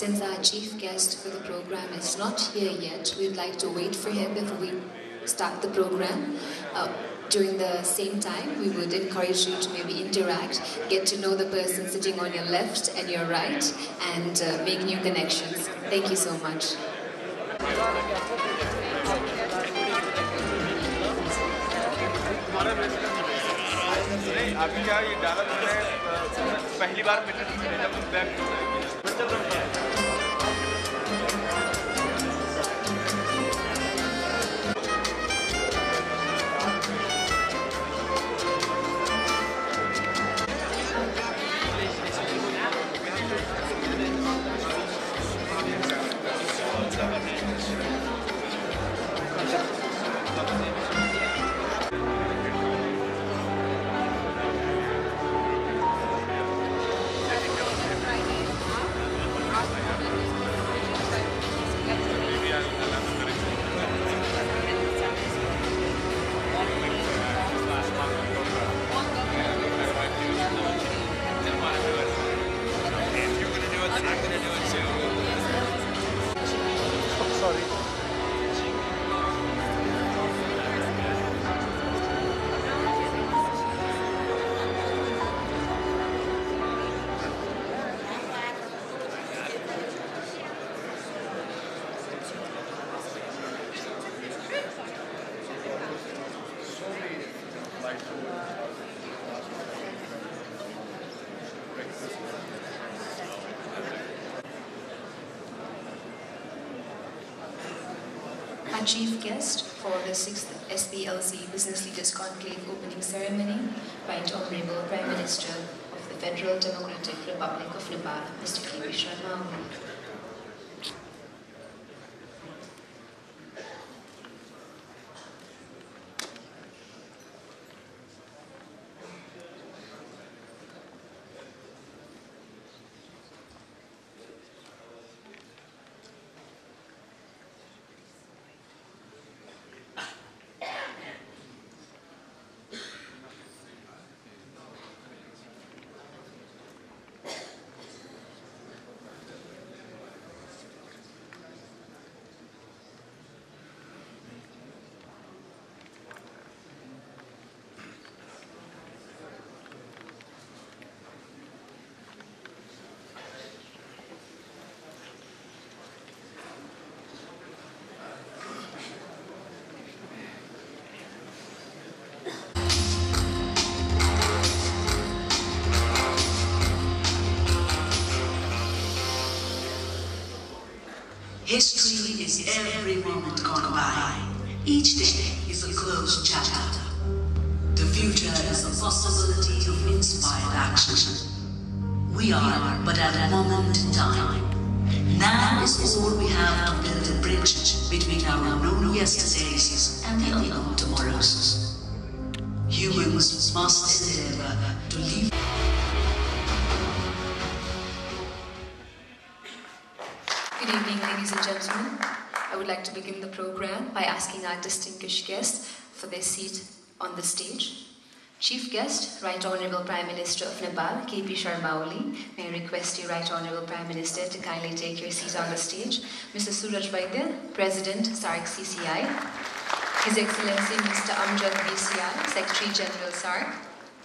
Since our chief guest for the program is not here yet, we'd like to wait for him before we start the program. During the same time, we would encourage you to maybe interact, get to know the person sitting on your left and your right, and make new connections. Thank you so much. अभी क्या ये डाला मैंने पहली बार जब back Our chief guest for the 6th SBLC Business Leaders Conclave opening ceremony, Right Honorable Prime Minister of the Federal Democratic Republic of Nepal, Mr. K.P. Sharma. History is every moment gone by. Each day is a closed chapter. The future is a possibility of inspired action. We are but at a moment in time. Now is all we have to build a bridge between our known yesterdays and the unknown tomorrows. Humans must endeavor to leave. Good evening, ladies and gentlemen. I would like to begin the program by asking our distinguished guests for their seat on the stage. Chief guest, Right Honorable Prime Minister of Nepal, K.P. Sharma Oli. May I request you, Right Honorable Prime Minister, to kindly take your seat on the stage. Mr. Suraj Vaidya, President, SAARC CCI. His Excellency Mr. Amjad VCI, Secretary General SAARC.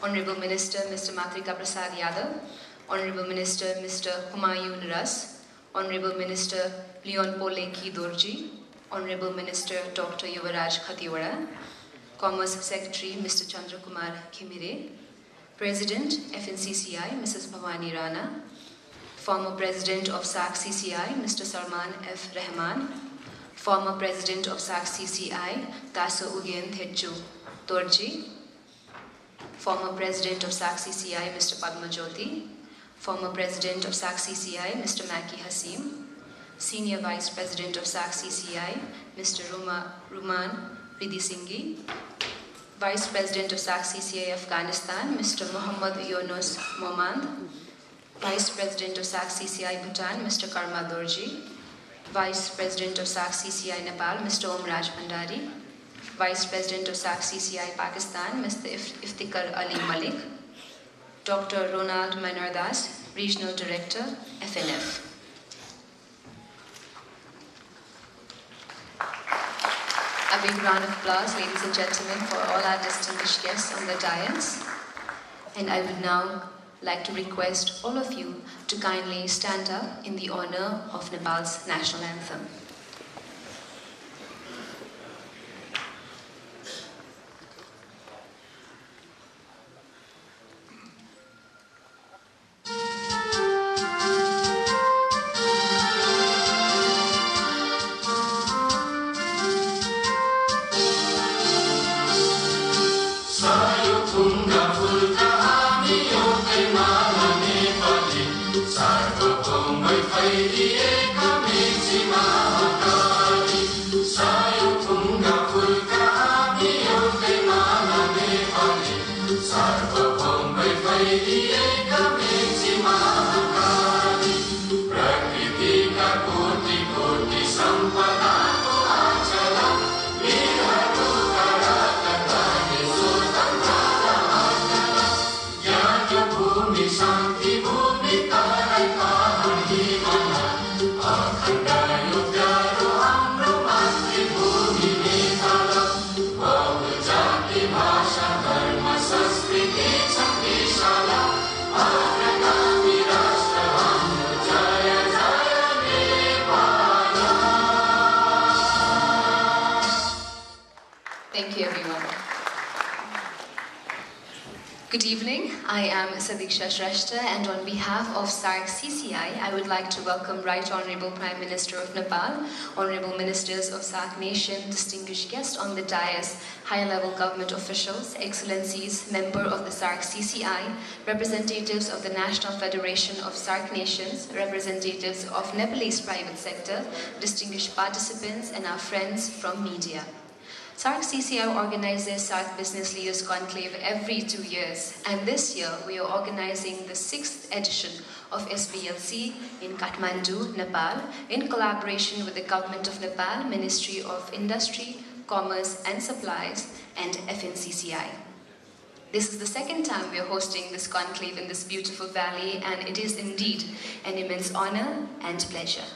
Honorable Minister Mr. Matrika Prasad Yadav. Honorable Minister Mr. Humayun Ras. Honorable Minister Leon Poleki Dorji, Honorable Minister Dr. Yuvaraj Khatiwara, Commerce Secretary Mr. Chandra Kumar Khimire, President FNCCI Mrs. Bhavani Rana, former President of SAARC CCI Mr. Salman F. Rahman, former President of SAARC CCI Taso Ugyen Thechu Dorji, former President of SAARC CCI Mr. Padma Jyoti, former President of SAARC CCI, Mr. Macky Hashim, Senior Vice President of SAARC CCI, Mr. Ruman Ridisinghi, Vice President of SAARC CCI Afghanistan, Mr. Muhammad Yunus Momand, Vice President of SAARC CCI Bhutan, Mr. Karma Dorji, Vice President of SAARC CCI Nepal, Mr. Omraj Bhandari, Vice President of SAARC CCI Pakistan, Mr. Iftikhar Ali Malik, Dr. Ronald Maynardas, Regional Director, FNF. A big round of applause, ladies and gentlemen, for all our distinguished guests on the dais. And I would now like to request all of you to kindly stand up in the honor of Nepal's national anthem. Thank you, everyone. Good evening. I am Sadiksha Shrestha, and on behalf of SAARC CCI, I would like to welcome Right Honorable Prime Minister of Nepal, Honorable Ministers of SAARC Nation, distinguished guests on the dais, high-level government officials, Excellencies, member of the SAARC CCI, representatives of the National Federation of SAARC Nations, representatives of Nepalese private sector, distinguished participants, and our friends from media. SAARC CCI organizes SAARC Business Leaders Conclave every 2 years, and this year we are organizing the 6th edition of SBLC in Kathmandu, Nepal, in collaboration with the Government of Nepal, Ministry of Industry, Commerce and Supplies, and FNCCI. This is the second time we are hosting this conclave in this beautiful valley, and it is indeed an immense honor and pleasure.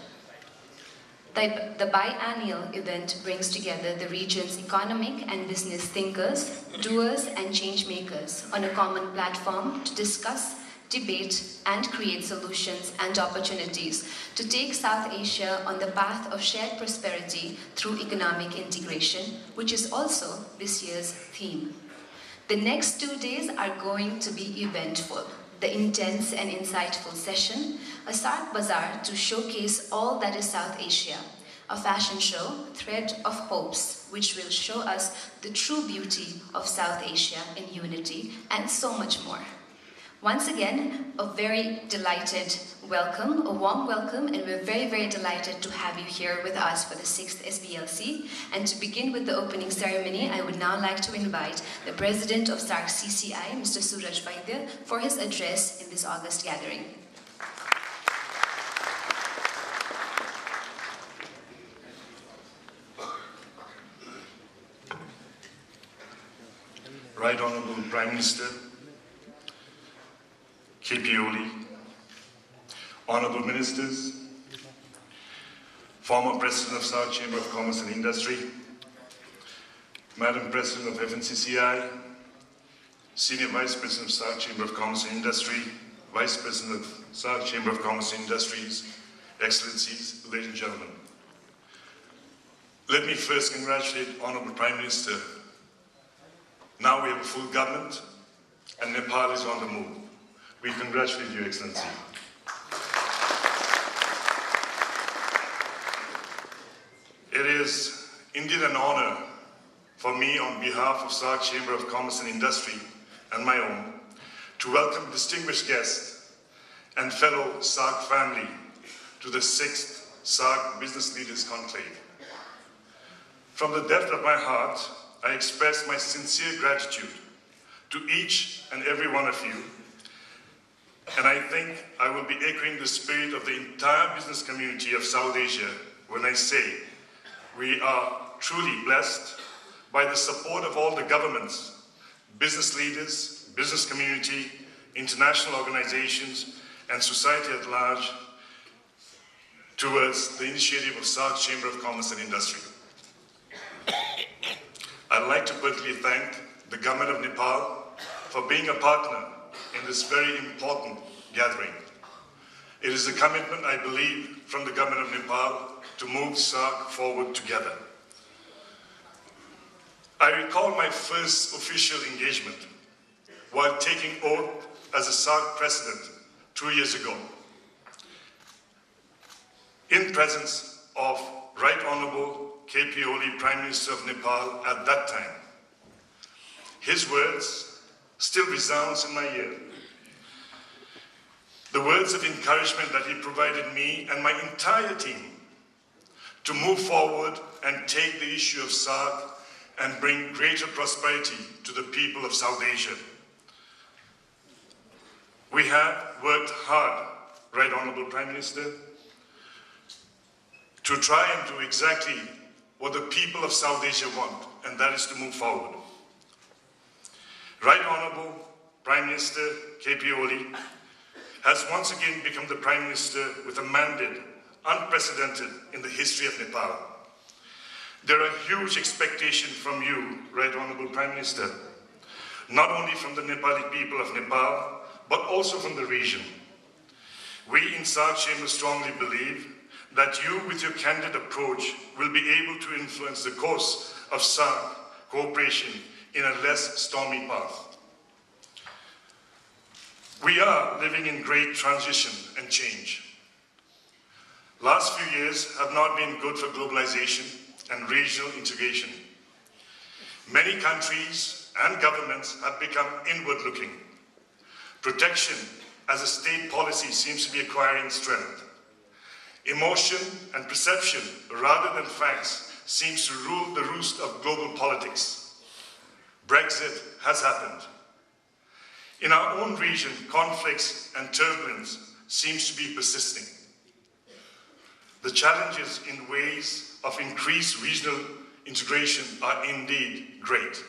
The biannual event brings together the region's economic and business thinkers, doers and change makers on a common platform to discuss, debate and create solutions and opportunities to take South Asia on the path of shared prosperity through economic integration, which is also this year's theme. The next 2 days are going to be eventful. The intense and insightful session, a SAARC Bazaar to showcase all that is South Asia, a fashion show, Thread of Hopes, which will show us the true beauty of South Asia in unity, and so much more. Once again, a very delighted welcome, a warm welcome, and we're very, very delighted to have you here with us for the 6th SBLC. And to begin with the opening ceremony, I would now like to invite the President of SAARC CCI, Mr. Suraj Vaidya, for his address in this August gathering. Right Honorable Prime Minister, KP Oli, Honorable Ministers, former President of SAARC Chamber of Commerce and Industry, Madam President of FNCCI, Senior Vice President of SAARC Chamber of Commerce and Industry, Vice President of SAARC Chamber of Commerce and Industries, Excellencies, ladies and gentlemen. Let me first congratulate Honorable Prime Minister. Now we have a full government and Nepal is on the move. We congratulate you, Excellency. It is indeed an honor for me on behalf of SAARC Chamber of Commerce and Industry and my own to welcome distinguished guests and fellow SAARC family to the 6th SAARC Business Leaders Conclave. From the depth of my heart, I express my sincere gratitude to each and every one of you, and I think I will be echoing the spirit of the entire business community of South Asia when I say we are truly blessed by the support of all the governments, business leaders, business community, international organizations, and society at large towards the initiative of SAARC Chamber of Commerce and Industry. I'd like to personally thank the government of Nepal for being a partner in this very important gathering. It is a commitment, I believe, from the government of Nepal to move SAARC forward together. I recall my first official engagement while taking oath as a SAARC president 2 years ago, in presence of Right Honorable KP Oli, Prime Minister of Nepal at that time. His words still resounds in my ear. The words of encouragement that he provided me and my entire team to move forward and take the issue of SAARC and bring greater prosperity to the people of South Asia. We have worked hard, Right Honorable Prime Minister, to try and do exactly what the people of South Asia want, and that is to move forward. Right Honorable Prime Minister KP Oli has once again become the Prime Minister with a mandate unprecedented in the history of Nepal. There are huge expectations from you, Right Honorable Prime Minister, not only from the Nepali people of Nepal, but also from the region. We in SAARC Chamber strongly believe that you, with your candid approach, will be able to influence the course of SAARC cooperation in a less stormy path. We are living in great transition and change. Last few years have not been good for globalization and regional integration. Many countries and governments have become inward-looking. Protection as a state policy seems to be acquiring strength. Emotion and perception, rather than facts, seems to rule the roost of global politics. Brexit has happened. In our own region, conflicts and turbulence seems to be persisting. The challenges in ways of increased regional integration are indeed great.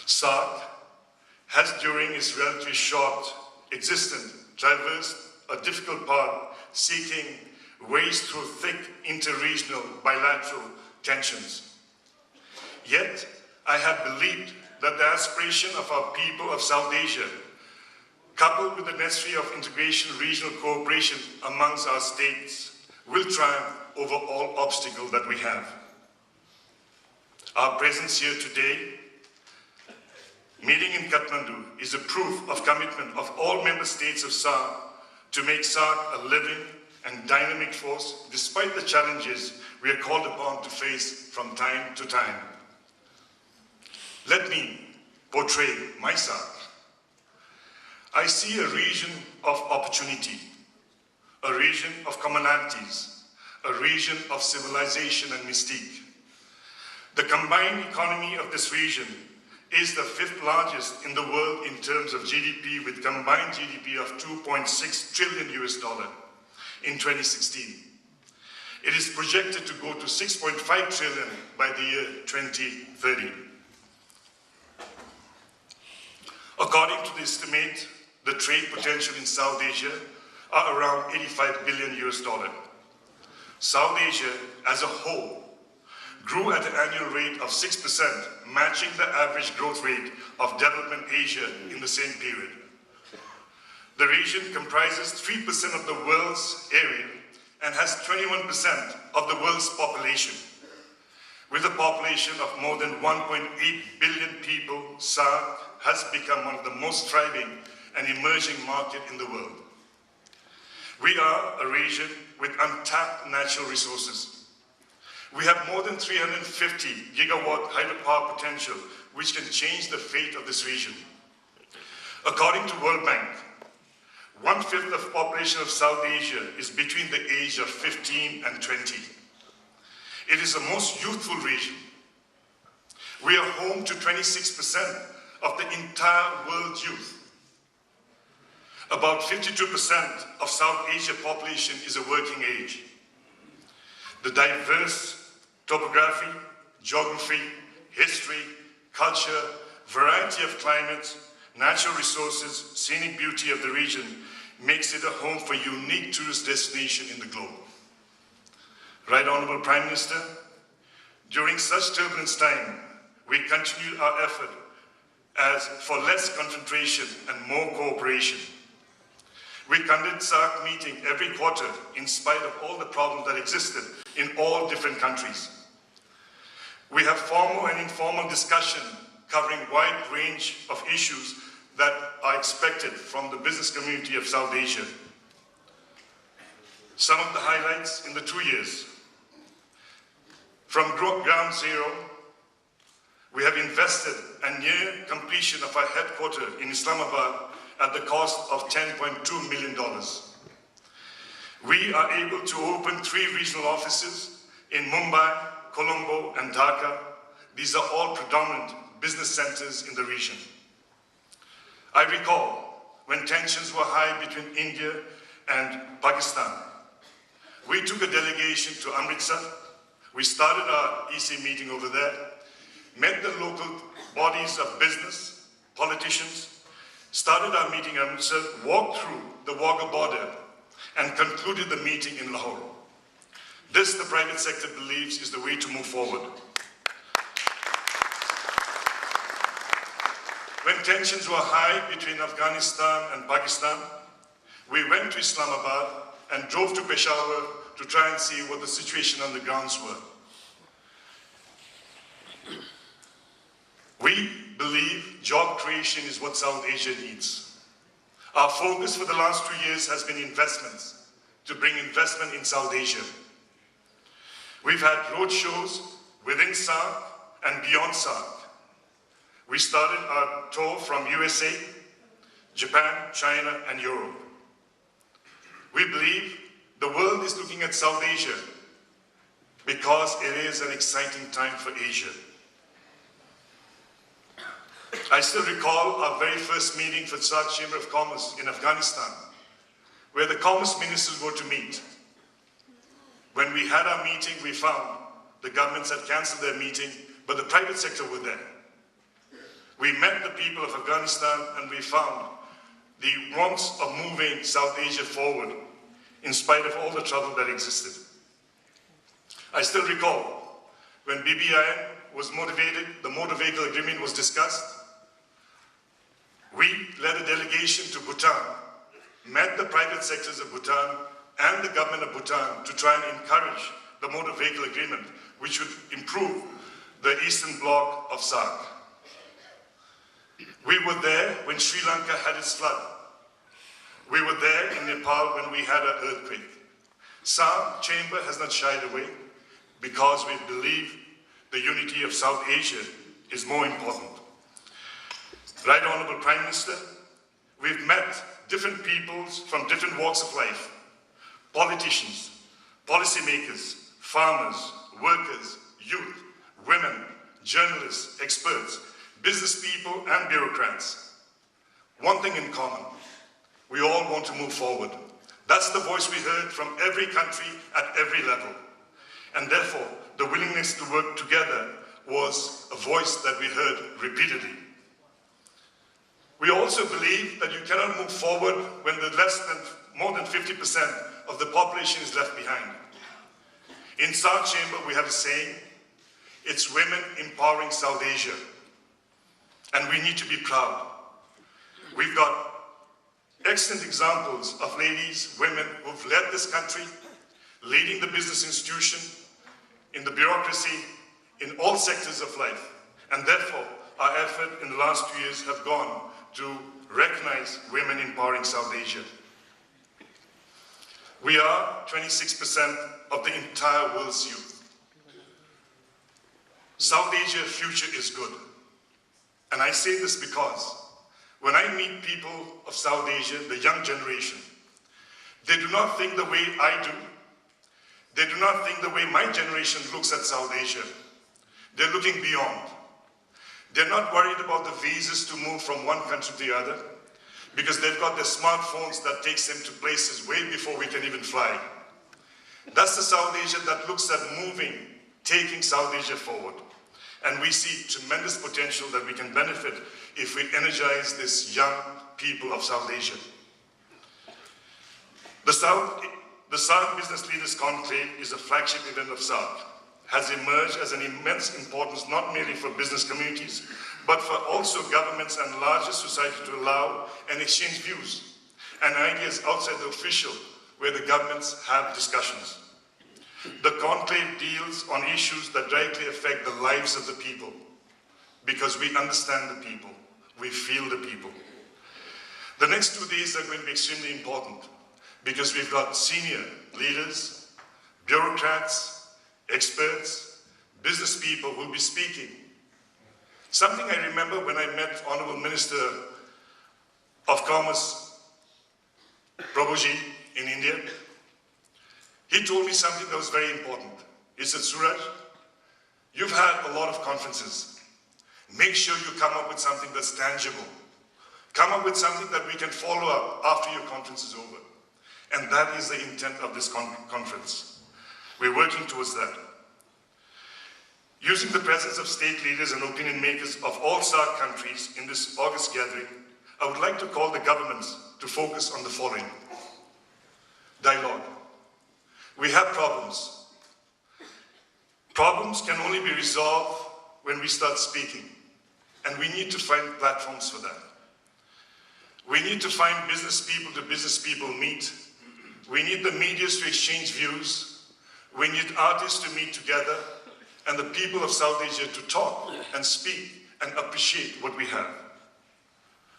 SAARC has, during its relatively short existence, traversed a difficult path, seeking ways through thick inter-regional bilateral tensions. Yet, I have believed that the aspiration of our people of South Asia, coupled with the necessity of integration regional cooperation amongst our states, will triumph over all obstacles that we have. Our presence here today, meeting in Katmandu, is a proof of commitment of all member states of SAARC to make SAARC a living and dynamic force despite the challenges we are called upon to face from time to time. Let me portray my SAARC. I see a region of opportunity, a region of commonalities, a region of civilization and mystique. The combined economy of this region is the 5th largest in the world in terms of GDP, with combined GDP of $2.6 trillion in 2016. It is projected to go to 6.5 trillion by the year 2030. According to the estimate, the trade potential in South Asia are around $85 billion. South Asia as a whole grew at an annual rate of 6%, matching the average growth rate of development Asia in the same period. The region comprises 3% of the world's area and has 21% of the world's population. With a population of more than 1.8 billion people, SAARC has become one of the most thriving and emerging markets in the world. We are a region with untapped natural resources. We have more than 350 gigawatt hydropower potential, which can change the fate of this region. According to World Bank, 1/5 of the population of South Asia is between the age of 15 and 20. It is the most youthful region. We are home to 26% of the entire world's youth. About 52% of South Asia population is a working age. The diverse topography, geography, history, culture, variety of climates, natural resources, scenic beauty of the region makes it a home for unique tourist destination in the globe. Right Honorable Prime Minister, During such turbulent time, we continued our effort as for less confrontation and more cooperation. We conduct SAARC meeting every quarter in spite of all the problems that existed in all different countries. We have formal and informal discussion covering wide range of issues that are expected from the business community of South Asia. Some of the highlights in the 2 years. From ground zero, we have invested a near completion of our headquarters in Islamabad at the cost of $10.2 million. We are able to open 3 regional offices in Mumbai, Colombo, and Dhaka. These are all predominant business centers in the region. I recall when tensions were high between India and Pakistan. We took a delegation to Amritsar. We started our EC meeting over there, met the local bodies of business, politicians, started our meeting in Amritsar, walked through the Wagah border, and concluded the meeting in Lahore. This, the private sector believes, is the way to move forward. When tensions were high between Afghanistan and Pakistan, we went to Islamabad and drove to Peshawar to try and see what the situation on the grounds were. We believe job creation is what South Asia needs. Our focus for the last 2 years has been investments, to bring investment in South Asia. We've had road shows within SAARC and beyond SAARC. We started our tour from USA, Japan, China, and Europe. We believe the world is looking at South Asia because it is an exciting time for Asia. I still recall our very first meeting for SAARC Chamber of Commerce in Afghanistan, where the commerce ministers were to meet. When we had our meeting, we found the governments had cancelled their meeting, but the private sector were there. We met the people of Afghanistan and we found the wants of moving South Asia forward in spite of all the trouble that existed. I still recall when BBI was motivated, the motor vehicle agreement was discussed. We led a delegation to Bhutan, met the private sectors of Bhutan and the government of Bhutan to try and encourage the motor vehicle agreement, which would improve the eastern bloc of SAARC. We were there when Sri Lanka had its flood. We were there in Nepal when we had an earthquake. SAARC Chamber has not shied away because we believe the unity of South Asia is more important. Right Honorable Prime Minister, we've met different peoples from different walks of life, politicians, policymakers, farmers, workers, youth, women, journalists, experts, business people and bureaucrats. One thing in common, we all want to move forward. That's the voice we heard from every country at every level. And therefore, the willingness to work together was a voice that we heard repeatedly. We also believe that you cannot move forward when more than 50% of the population is left behind. In SAARC Chamber, we have a saying, it's women empowering South Asia. And we need to be proud. We've got excellent examples of ladies, women who've led this country, leading the business institution, in the bureaucracy, in all sectors of life. And therefore, our effort in the last 2 years have gone to recognize women empowering South Asia. We are 26% of the entire world's youth. South Asia's future is good. And I say this because when I meet people of South Asia, the young generation, they do not think the way I do. They do not think the way my generation looks at South Asia. They're looking beyond. They're not worried about the visas to move from one country to the other because they've got their smartphones that takes them to places way before we can even fly. That's the South Asia that looks at moving, taking South Asia forward. And we see tremendous potential that we can benefit if we energize this young people of South Asia. The SAARC Business Leaders Conclave is a flagship event of SAARC. has emerged as an immense importance not merely for business communities, but for also governments and larger society to allow and exchange views and ideas outside the official, where the governments have discussions. The conclave deals on issues that directly affect the lives of the people, because we understand the people, we feel the people. The next 2 days are going to be extremely important, because we've got senior leaders, bureaucrats, experts, business people who will be speaking. Something I remember when I met Honorable Minister of Commerce, Prabhuji, in India. He told me something that was very important. He said, Suraj, you've had a lot of conferences. Make sure you come up with something that's tangible. Come up with something that we can follow up after your conference is over. And that is the intent of this conference. We're working towards that. Using the presence of state leaders and opinion makers of all SAARC countries in this August gathering, I would like to call the governments to focus on the following. Dialogue. We have problems. Problems can only be resolved when we start speaking, and we need to find platforms for that. We need to find business people meet. We need the media to exchange views. We need artists to meet together, and the people of South Asia to talk and speak and appreciate what we have.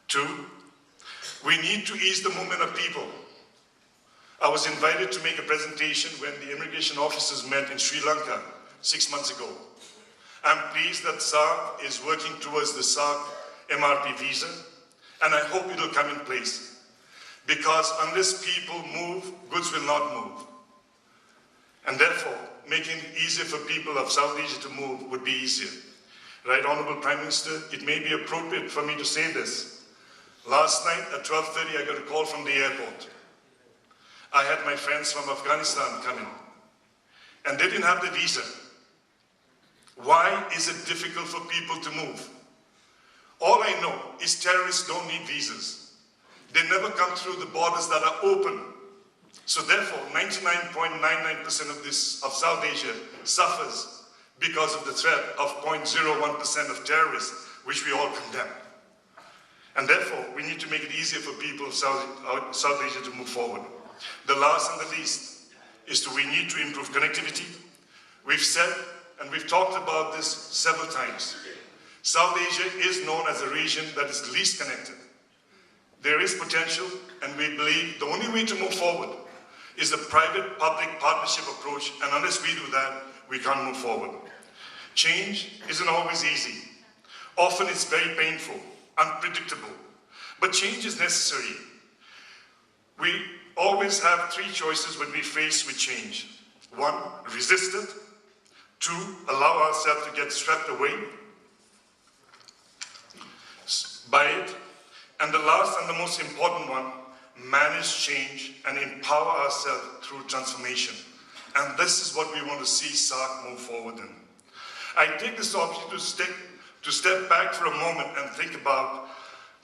2, we need to ease the movement of people. I was invited to make a presentation when the immigration officers met in Sri Lanka 6 months ago. I'm pleased that SAARC is working towards the SAARC MRP visa, and I hope it will come in place. Because unless people move, goods will not move. And therefore, making it easier for people of South Asia to move would be easier. Right, Honorable Prime Minister, it may be appropriate for me to say this. Last night at 12:30, I got a call from the airport. I had my friends from Afghanistan come in, and they didn't have the visa. Why is it difficult for people to move? All I know is terrorists don't need visas. They never come through the borders that are open. So therefore, 99.99% of South Asia suffers because of the threat of 0.01% of terrorists, which we all condemn. And therefore, we need to make it easier for people of South Asia to move forward. The last and the least is we need to improve connectivity. We've said, and we've talked about this several times, South Asia is known as a region that is least connected. There is potential, and we believe the only way to move forward is the private-public partnership approach, and unless we do that, we can't move forward. Change isn't always easy. Often it's very painful, unpredictable, but change is necessary. We always have 3 choices when we face with change. 1, resist it. 2, allow ourselves to get swept away by it. And the last and the most important one, manage change and empower ourselves through transformation. And this is what we want to see SAARC move forward in. I take this opportunity to step back for a moment and think about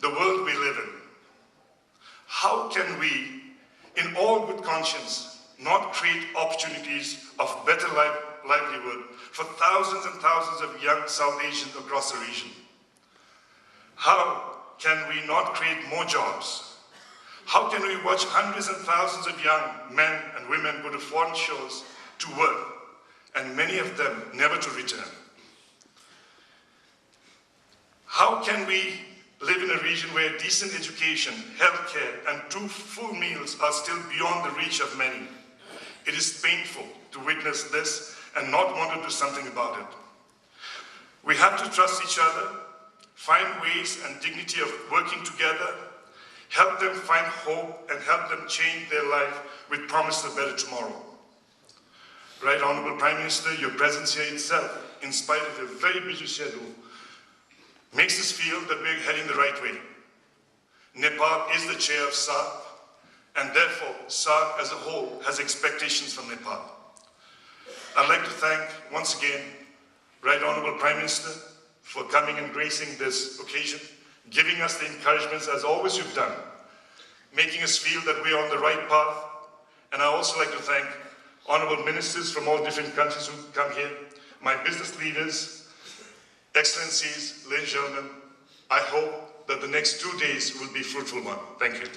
the world we live in. How can we, in all good conscience, not create opportunities of better livelihood for thousands and thousands of young South Asians across the region? How can we not create more jobs? How can we watch hundreds and thousands of young men and women go to foreign shores to work, and many of them never to return? How can we live in a region where decent education, healthcare, and 2 full meals are still beyond the reach of many? It is painful to witness this and not want to do something about it. We have to trust each other, find ways and dignity of working together, help them find hope, and help them change their life with promise of a better tomorrow. Right, Honorable Prime Minister, your presence here itself, in spite of your very busy schedule, makes us feel that we're heading the right way. Nepal is the chair of SAARC, and therefore SAARC as a whole has expectations from Nepal. I'd like to thank once again Right Honorable Prime Minister for coming and gracing this occasion, giving us the encouragements as always you've done, making us feel that we're on the right path. And I also like to thank honorable ministers from all different countries who come here, my business leaders, excellencies, ladies and gentlemen, I hope that the next 2 days will be a fruitful one. Thank you.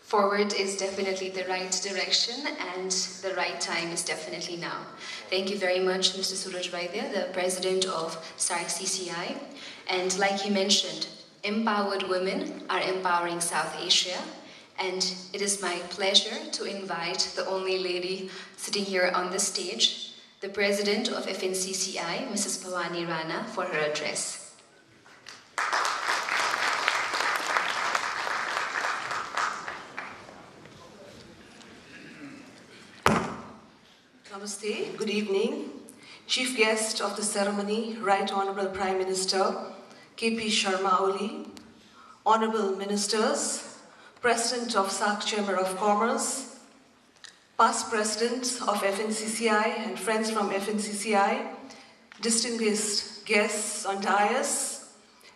Forward is definitely the right direction, and the right time is definitely now. Thank you very much, Mr. Suraj Vaidya, the president of SAARC CCI. And like he mentioned, empowered women are empowering South Asia. And it is my pleasure to invite the only lady sitting here on the stage, the president of FNCCI, Mrs. Bhavani Rana, for her address. Namaste, good evening. Chief guest of the ceremony, Right Honorable Prime Minister K.P. Sharma Oli, Honorable Ministers, President of SAARC Chamber of Commerce, past President of FNCCI and friends from FNCCI, distinguished guests on dais,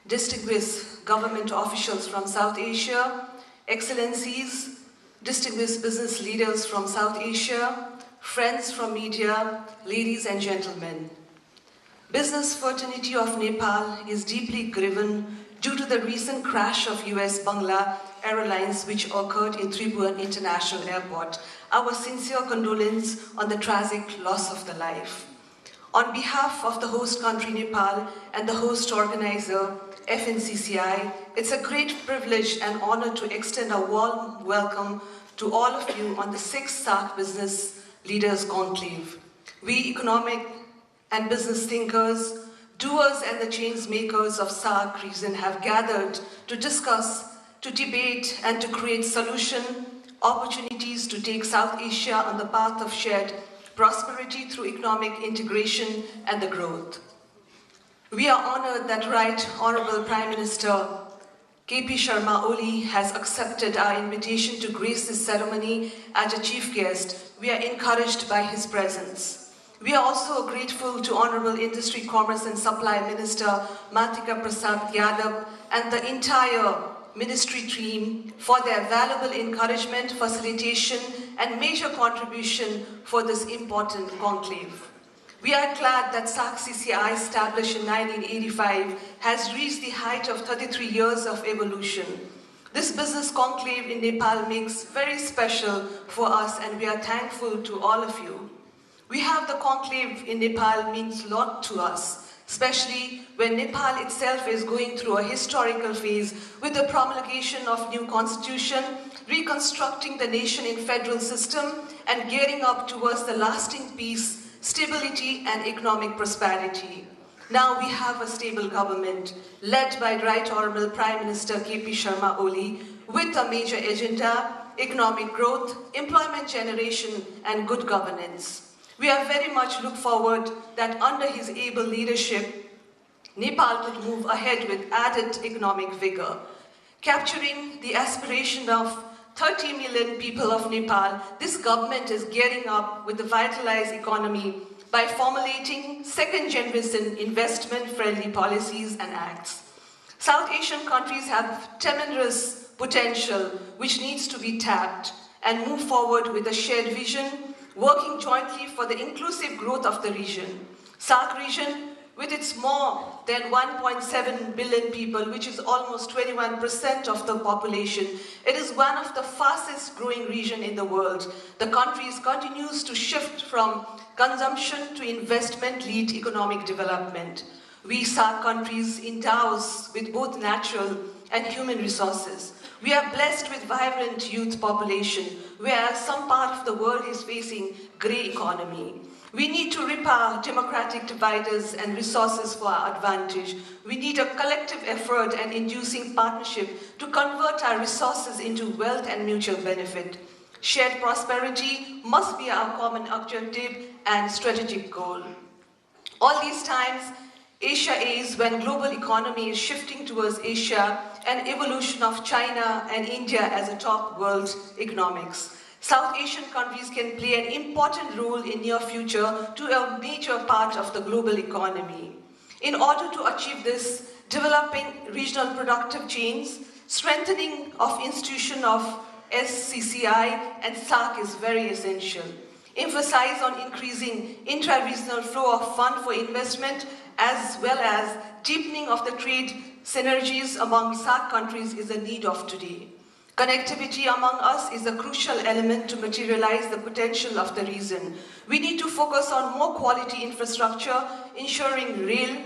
distinguished government officials from South Asia, excellencies, distinguished business leaders from South Asia, friends from media, ladies and gentlemen. Business fraternity of Nepal is deeply grieved due to the recent crash of US Bangla Airlines which occurred in Tribhuvan International Airport. Our sincere condolence on the tragic loss of the life. On behalf of the host country Nepal and the host organizer FNCCI, it's a great privilege and honor to extend a warm welcome to all of you on the 6th SAARC Business Leaders Conclave. We economic and business thinkers, doers and the change makers of SAARC region have gathered to discuss, to debate and to create solution opportunities to take South Asia on the path of shared prosperity through economic integration and the growth. We are honored that Right Honorable Prime Minister K.P. Sharma Oli has accepted our invitation to grace this ceremony as a chief guest. We are encouraged by his presence. We are also grateful to Honorable Industry, Commerce and Supply Minister Matika Prasad Yadav and the entire ministry team for their valuable encouragement, facilitation and major contribution for this important conclave. We are glad that SAARC CCI, established in 1985, has reached the height of 33 years of evolution. This business conclave in Nepal makes very special for us, and we are thankful to all of you. We have the conclave in Nepal means a lot to us, especially when Nepal itself is going through a historical phase with the promulgation of new constitution, reconstructing the nation in federal system, and gearing up towards the lasting peace, stability and economic prosperity. Now we have a stable government led by Right Honorable Prime Minister K.P. Sharma Oli with a major agenda, economic growth, employment generation and good governance. We are very much look forward that under his able leadership, Nepal would move ahead with added economic vigor. Capturing the aspiration of 30 million people of Nepal, this government is gearing up with the vitalized economy by formulating second-generation investment-friendly policies and acts. South Asian countries have tremendous potential which needs to be tapped and move forward with a shared vision, working jointly for the inclusive growth of the region. SAARC region, with its more than 1.7 billion people, which is almost 21% of the population, it is one of the fastest growing regions in the world. The country continues to shift from consumption to investment-led economic development. We SAARC countries endows with both natural and human resources. We are blessed with vibrant youth population, whereas some part of the world is facing grey economy. We need to repair democratic dividers and resources for our advantage. We need a collective effort and inducing partnership to convert our resources into wealth and mutual benefit. Shared prosperity must be our common objective and strategic goal. All these times, Asia is when global economy is shifting towards Asia and evolution of China and India as a top world economics. South Asian countries can play an important role in near future to a major part of the global economy. In order to achieve this, developing regional productive chains, strengthening of institution of SCCI and SAARC is very essential. Emphasize on increasing intra-regional flow of fund for investment as well as deepening of the trade synergies among SAARC countries is a need of today. Connectivity among us is a crucial element to materialize the potential of the region. We need to focus on more quality infrastructure, ensuring rail,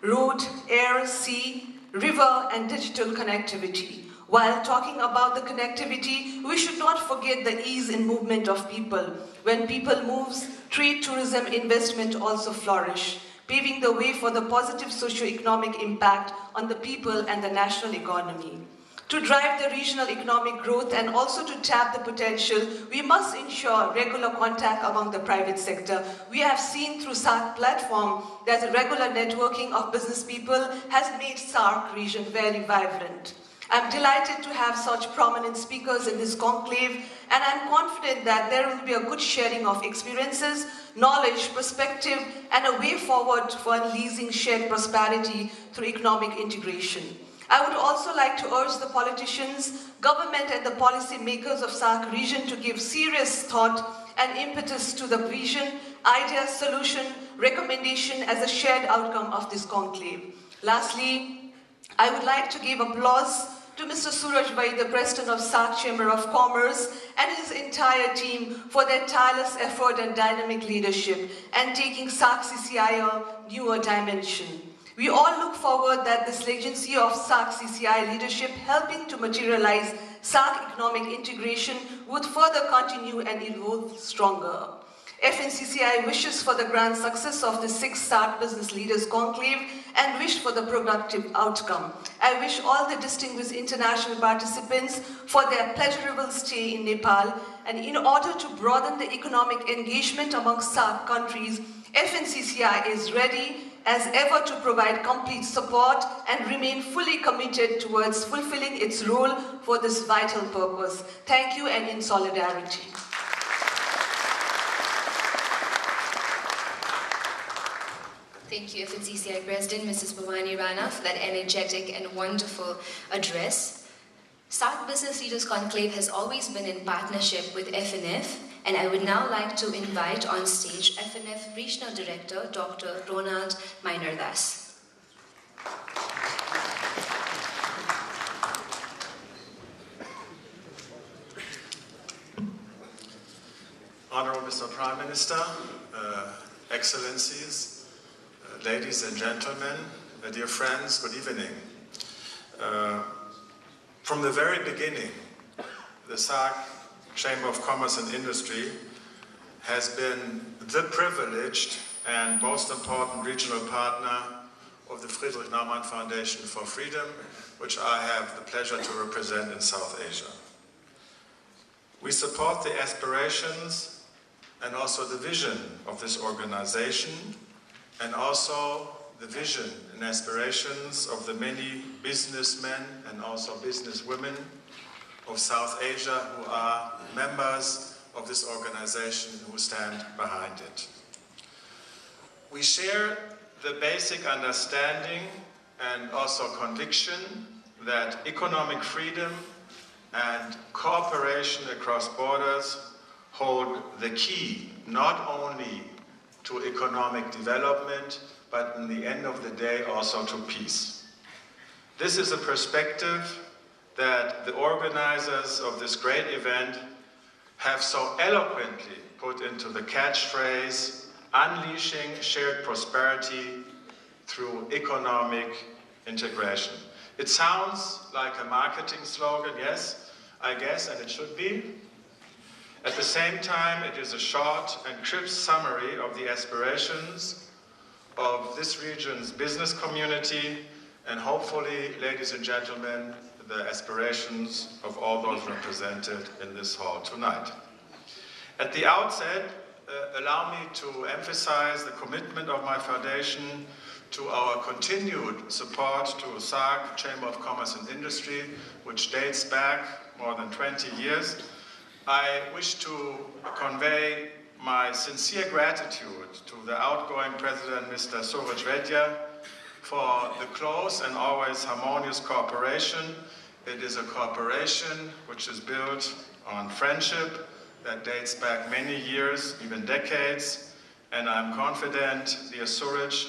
road, air, sea, river, and digital connectivity. While talking about the connectivity, we should not forget the ease in movement of people. When people move, trade, tourism, investment also flourish, paving the way for the positive socio-economic impact on the people and the national economy. To drive the regional economic growth and also to tap the potential, we must ensure regular contact among the private sector. We have seen through SAARC platform that the regular networking of business people has made SAARC region very vibrant. I'm delighted to have such prominent speakers in this conclave, and I'm confident that there will be a good sharing of experiences, knowledge, perspective, and a way forward for unleashing shared prosperity through economic integration. I would also like to urge the politicians, government, and the policy makers of SAARC region to give serious thought and impetus to the vision, idea, solution, recommendation as a shared outcome of this conclave. Lastly, I would like to give applause to Mr. Suraj Bhai, the President of SAARC Chamber of Commerce, and his entire team for their tireless effort and dynamic leadership and taking SAARC CCI a newer dimension. We all look forward that this legacy of SAARC CCI leadership helping to materialize SAARC economic integration would further continue and evolve stronger. FNCCI wishes for the grand success of the 6th SAARC Business Leaders Conclave and wish for the productive outcome. I wish all the distinguished international participants for their pleasurable stay in Nepal, and in order to broaden the economic engagement among SAARC countries, FNCCI is ready as ever to provide complete support and remain fully committed towards fulfilling its role for this vital purpose. Thank you, and in solidarity. Thank you, FNCCI President Mrs. Bhavani Rana, for that energetic and wonderful address. SAARC Business Leaders Conclave has always been in partnership with FNF, and I would now like to invite on stage FNF Regional Director, Dr. Ronald Meinerdas. Honorable Mr. Prime Minister, Excellencies, ladies and gentlemen, dear friends, good evening. From the very beginning, the SAARC Chamber of Commerce and Industry has been the privileged and most important regional partner of the Friedrich Naumann Foundation for Freedom, which I have the pleasure to represent in South Asia. We support the aspirations and also the vision of this organization, and also the vision and aspirations of the many businessmen and also businesswomen of South Asia who are members of this organization, who stand behind it. We share the basic understanding and also conviction that economic freedom and cooperation across borders hold the key not only to economic development, but in the end of the day also to peace. This is a perspective that the organizers of this great event have so eloquently put into the catchphrase, unleashing shared prosperity through economic integration. It sounds like a marketing slogan, yes, I guess, and it should be. At the same time, it is a short and crisp summary of the aspirations of this region's business community, and hopefully, ladies and gentlemen, the aspirations of all those represented in this hall tonight. At the outset, allow me to emphasize the commitment of my foundation to our continued support to SAARC Chamber of Commerce and Industry, which dates back more than 20 years. I wish to convey my sincere gratitude to the outgoing President, Mr. Suraj Vaidya, for the close and always harmonious cooperation It is a cooperation which is built on friendship that dates back many years, even decades, and I'm confident, dear Suraj,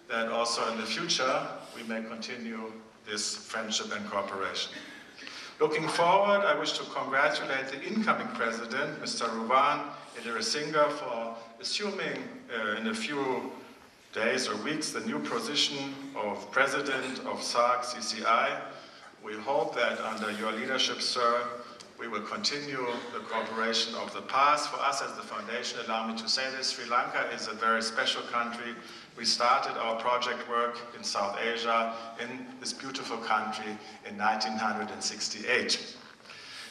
that also in the future we may continue this friendship and cooperation. Looking forward, I wish to congratulate the incoming president, Mr. Ruvan Idrisinghe, for assuming in a few days or weeks the new position of president of SAARC CCI. We hope that under your leadership, sir, we will continue the cooperation of the past. For us as the foundation, allow me to say this, Sri Lanka is a very special country. We started our project work in South Asia, in this beautiful country, in 1968.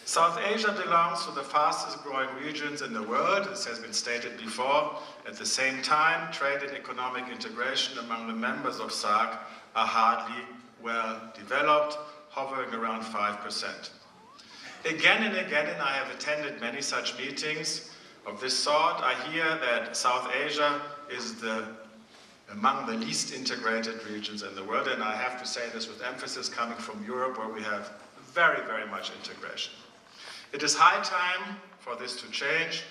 South Asia belongs to the fastest growing regions in the world, as has been stated before. At the same time, trade and economic integration among the members of SAARC are hardly well developed, hovering around 5%. Again and again, and I have attended many such meetings of this sort, I hear that South Asia is among the least integrated regions in the world, and I have to say this with emphasis coming from Europe, where we have very, very much integration. It is high time for this to change,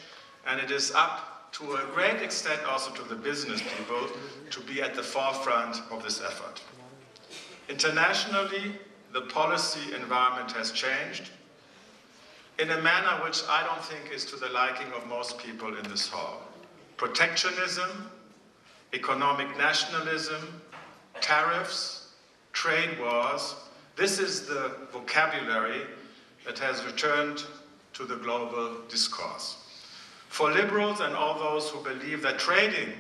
and it is up to a great extent also to the business people to be at the forefront of this effort. Internationally, the policy environment has changed in a manner which I don't think is to the liking of most people in this hall. Protectionism, economic nationalism, tariffs, trade wars, this is the vocabulary that has returned to the global discourse. For liberals and all those who believe that trading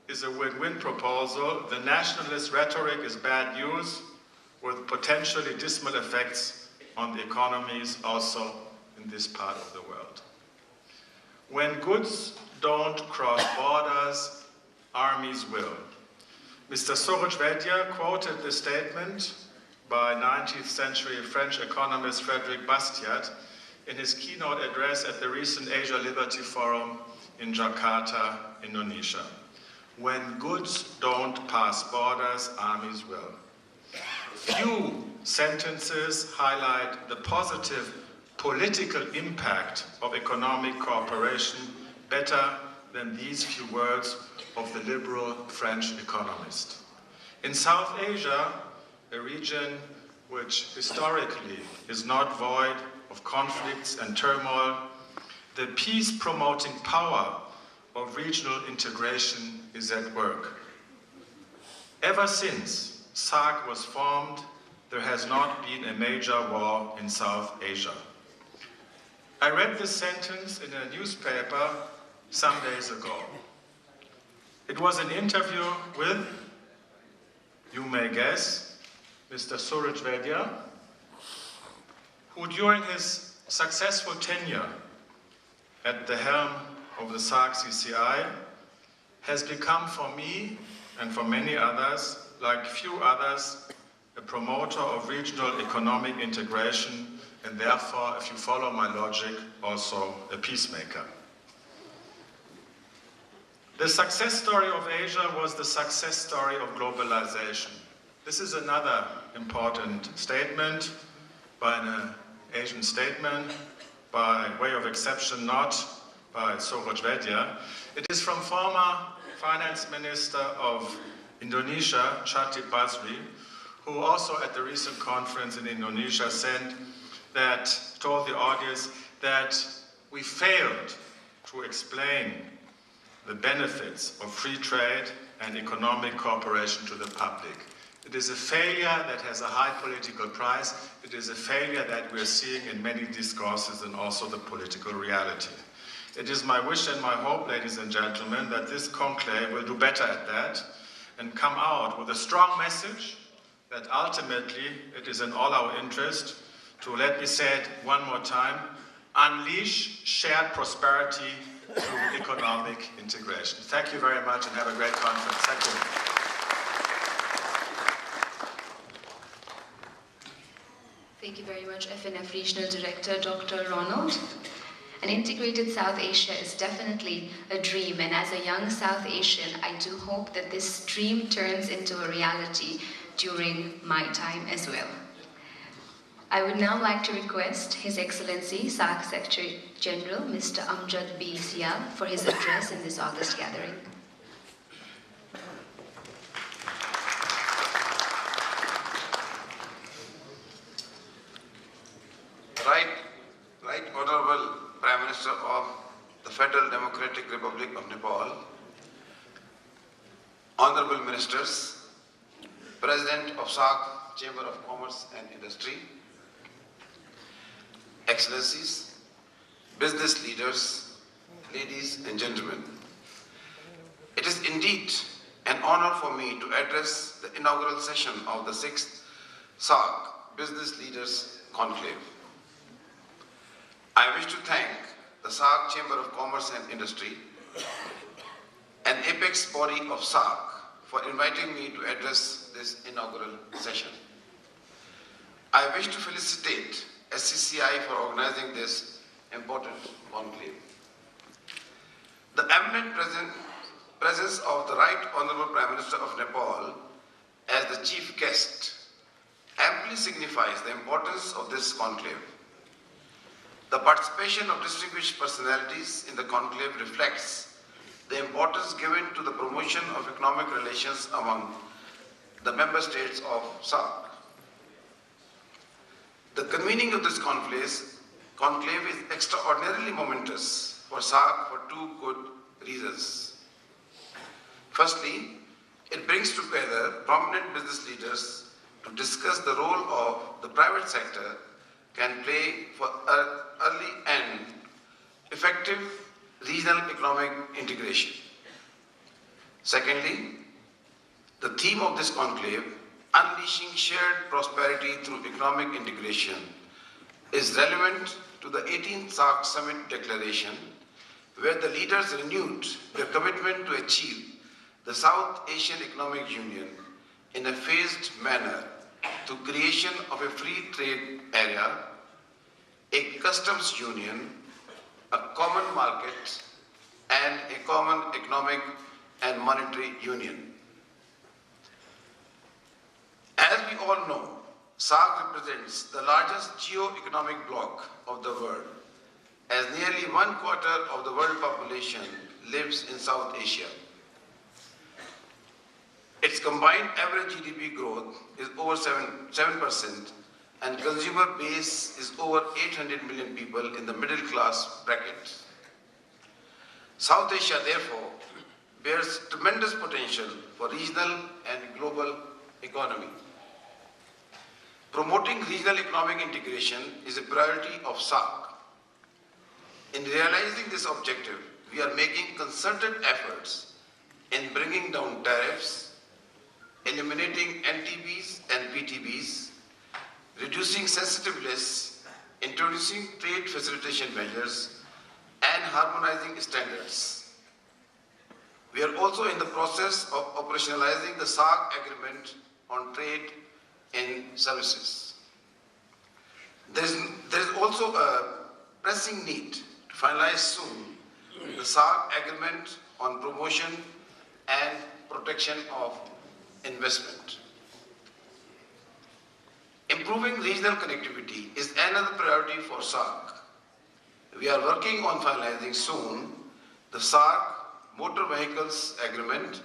is a win-win proposal, the nationalist rhetoric is bad news with potentially dismal effects on the economies also in this part of the world. When goods don't cross borders, armies will. Mr. Suraj Vaidya quoted this statement by 19th century French economist Frédéric Bastiat in his keynote address at the recent Asia Liberty Forum in Jakarta, Indonesia. When goods don't pass borders, armies will. Few sentences highlight the positive political impact of economic cooperation better than these few words of the liberal French economist. In South Asia, a region which historically is not void of conflicts and turmoil, the peace-promoting power of regional integration is at work. Ever since SAARC was formed, there has not been a major war in South Asia. I read this sentence in a newspaper some days ago. It was an interview with, you may guess, Mr. Suraj Vaidya, who during his successful tenure at the helm of the SAARC CCI has become for me and for many others, like few others, a promoter of regional economic integration and therefore, if you follow my logic, also a peacemaker. The success story of Asia was the success story of globalization. This is another important statement by an Asian statesman, by way of exception not by Suraj Vaidya. It is from former Finance Minister of Indonesia, Chatib Basri, who also at the recent conference in Indonesia told the audience that we failed to explain the benefits of free trade and economic cooperation to the public. It is a failure that has a high political price. It is a failure that we are seeing in many discourses and also the political reality. It is my wish and my hope, ladies and gentlemen, that this conclave will do better at that and come out with a strong message that ultimately it is in all our interest to, let me say it one more time, unleash shared prosperity through economic integration. Thank you very much and have a great conference. Thank you. Thank you very much, FNF Regional Director, Dr. Ronald. An integrated South Asia is definitely a dream, and as a young South Asian, I do hope that this dream turns into a reality during my time as well. I would now like to request His Excellency SAARC Secretary General Mr. Amjad B. Sial for his address in this August gathering. Right Honorable Prime Minister of the Federal Democratic Republic of Nepal, Honorable Ministers, President of SAARC Chamber of Commerce and Industry, Excellencies, business leaders, ladies and gentlemen. It is indeed an honor for me to address the inaugural session of the 6th SAARC Business Leaders Conclave. I wish to thank the SAARC Chamber of Commerce and Industry, an apex body of SAARC, for inviting me to address this inaugural session. I wish to felicitate SCCI for organizing this important conclave. The eminent presence of the Right Honorable Prime Minister of Nepal as the chief guest amply signifies the importance of this conclave. The participation of distinguished personalities in the conclave reflects the importance given to the promotion of economic relations among the member states of SAARC. The convening of this conclave is extraordinarily momentous for SAARC for two good reasons. Firstly, it brings together prominent business leaders to discuss the role of the private sector can play for early and effective regional economic integration. Secondly, the theme of this conclave, unleashing shared prosperity through economic integration, is relevant to the 18th SAARC Summit declaration, where the leaders renewed their commitment to achieve the South Asian Economic Union in a phased manner through creation of a free trade area, a customs union, a common market, and a common economic and monetary union. As we all know, SAARC represents the largest geo-economic bloc of the world, as nearly 1/4 of the world population lives in South Asia. Its combined average GDP growth is over 7%, and consumer base is over 800 million people in the middle class bracket. South Asia, therefore, bears tremendous potential for regional and global economy. Promoting regional economic integration is a priority of SAARC. In realizing this objective, we are making concerted efforts in bringing down tariffs, eliminating NTBs and PTBs, reducing sensitive lists, introducing trade facilitation measures, and harmonizing standards. We are also in the process of operationalizing the SAARC agreement on trade in services. There is also a pressing need to finalize soon the SAARC agreement on promotion and protection of investment. Improving regional connectivity is another priority for SAARC. We are working on finalizing soon the SAARC Motor Vehicles Agreement,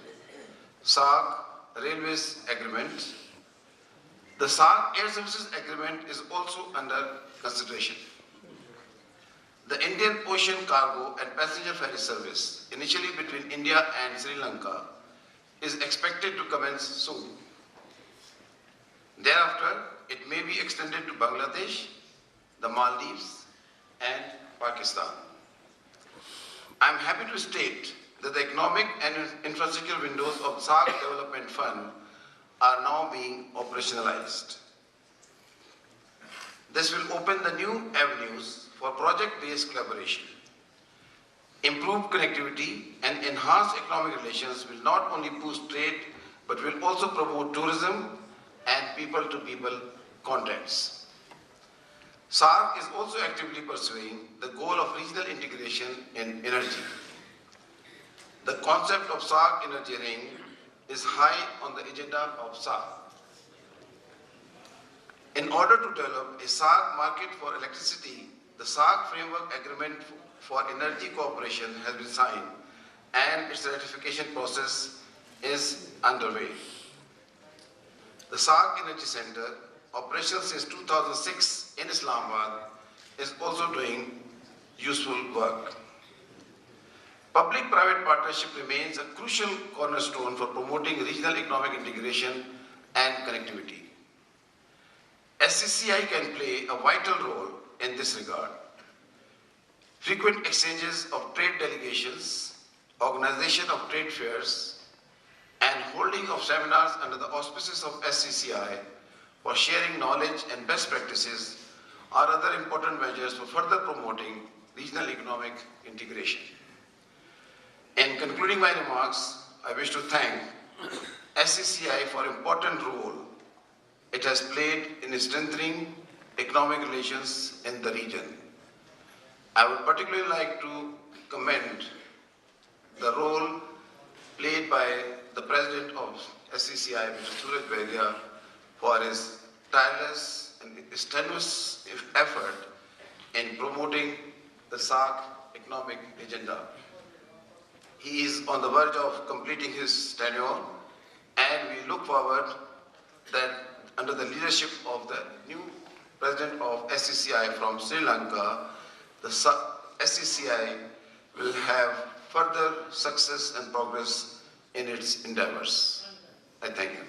SAARC Railways Agreement. The SAARC Air Services Agreement is also under consideration. The Indian Ocean Cargo and Passenger Ferry Service, initially between India and Sri Lanka, is expected to commence soon. Thereafter, it may be extended to Bangladesh, the Maldives, and Pakistan. I am happy to state that the economic and infrastructure windows of SAARC Development Fund are now being operationalized. This will open the new avenues for project-based collaboration. Improved connectivity and enhanced economic relations will not only boost trade, but will also promote tourism and people-to-people contacts. SAARC is also actively pursuing the goal of regional integration in energy. The concept of SAARC Energy Ring is high on the agenda of SAARC. In order to develop a SAARC market for electricity, the SAARC Framework Agreement for Energy Cooperation has been signed and its ratification process is underway. The SAARC Energy Center, operational since 2006 in Islamabad, is also doing useful work. Public-private partnership remains a crucial cornerstone for promoting regional economic integration and connectivity. SCCI can play a vital role in this regard. Frequent exchanges of trade delegations, organization of trade fairs, and holding of seminars under the auspices of SCCI for sharing knowledge and best practices are other important measures for further promoting regional economic integration. In concluding my remarks, I wish to thank SCCI for important role it has played in strengthening economic relations in the region. I would particularly like to commend the role played by the President of SCCI, Mr. Suraj Vaidya, for his tireless and strenuous effort in promoting the SAARC economic agenda. He is on the verge of completing his tenure, and we look forward that under the leadership of the new President of SCCI from Sri Lanka, the SCCI will have further success and progress in its endeavors. I thank you.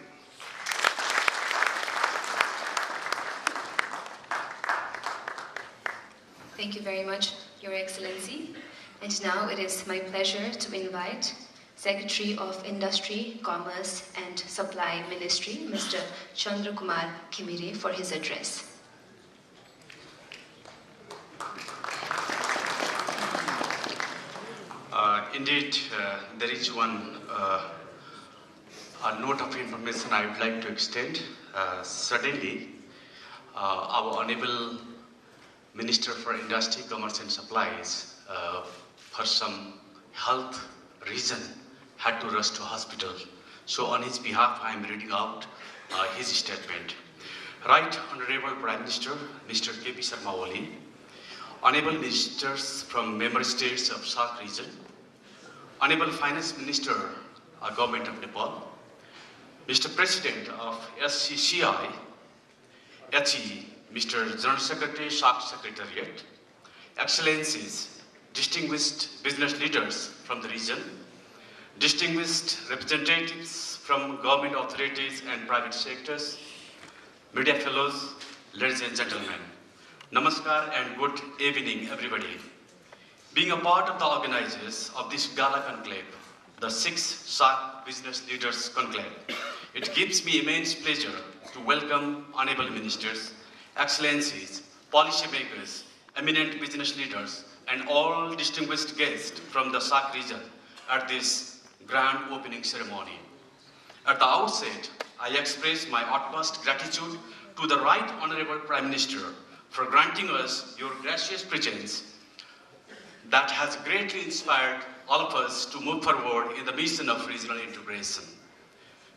Thank you very much, Your Excellency. And now it is my pleasure to invite Secretary of Industry, Commerce and Supply Ministry, Mr. Chandra Kumar Khimire, for his address. Indeed, there is one a note of information I would like to extend. Suddenly, our Honorable Minister for Industry, Commerce and Supplies, for some health reason, had to rush to hospital. So on his behalf, I am reading out his statement. Right Honorable Prime Minister, Mr. K.P. Sharma Oli, Honorable Ministers from Member States of SAARC region, Honorable Finance Minister, Government of Nepal, Mr. President of SCCI, HE, Mr. General Secretary, SAARC Secretariat, Excellencies, distinguished business leaders from the region, distinguished representatives from government authorities and private sectors, media fellows, ladies and gentlemen, Namaskar and good evening, everybody. Being a part of the organizers of this Gala Conclave, the 6th SAARC Business Leaders Conclave, it gives me immense pleasure to welcome Honorable Ministers, Excellencies, policymakers, eminent business leaders, and all distinguished guests from the SAARC region at this grand opening ceremony. At the outset, I express my utmost gratitude to the Right Honorable Prime Minister for granting us your gracious presence that has greatly inspired all of us to move forward in the mission of regional integration.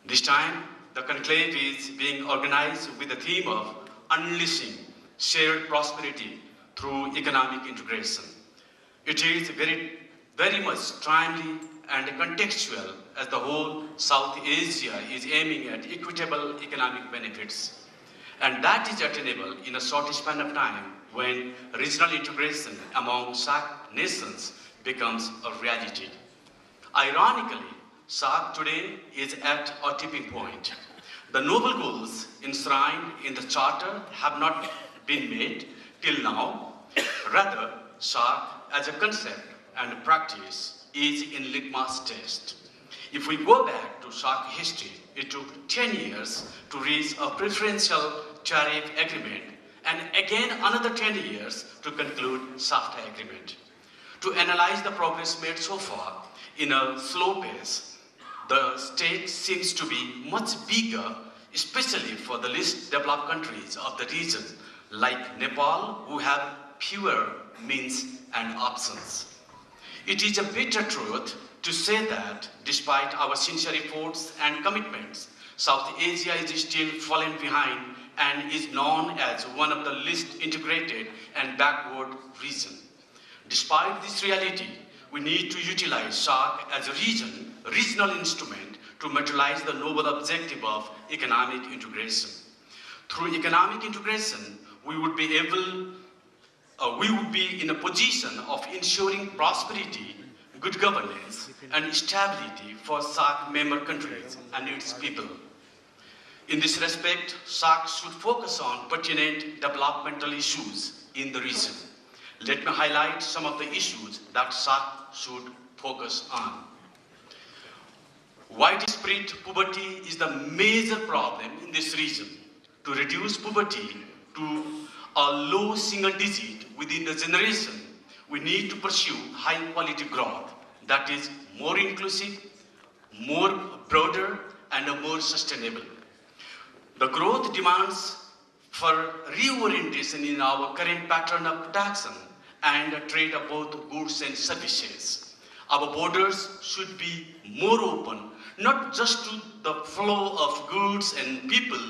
This time, the conclave is being organized with the theme of unleashing shared prosperity through economic integration. It is very much timely and contextual as the whole South Asia is aiming at equitable economic benefits. And that is attainable in a short span of time when regional integration among SAARC nations becomes a reality. Ironically, SAARC today is at a tipping point. The noble goals enshrined in the Charter have not been made till now. Rather, SAARC as a concept and practice is in litmus test. If we go back to SAARC history, it took 10 years to reach a preferential tariff agreement and again another 10 years to conclude SAFTA agreement. To analyze the progress made so far in a slow pace, the state seems to be much bigger, especially for the least developed countries of the region, like Nepal, who have fewer means and options. It is a bitter truth to say that despite our sincere efforts and commitments, South Asia is still falling behind and is known as one of the least integrated and backward regions. Despite this reality, we need to utilize SAARC as a regional instrument to materialize the noble objective of economic integration. Through economic integration, we would be in a position of ensuring prosperity, good governance, and stability for SAARC member countries and its people. In this respect, SAARC should focus on pertinent developmental issues in the region. Let me highlight some of the issues that SAARC should focus on. Widespread poverty is the major problem in this region. To reduce poverty to a low single digit within the generation, we need to pursue high quality growth that is more inclusive, more broader, and more sustainable. The growth demands for reorientation in our current pattern of production and trade of both goods and services. Our borders should be more open, not just to the flow of goods and people,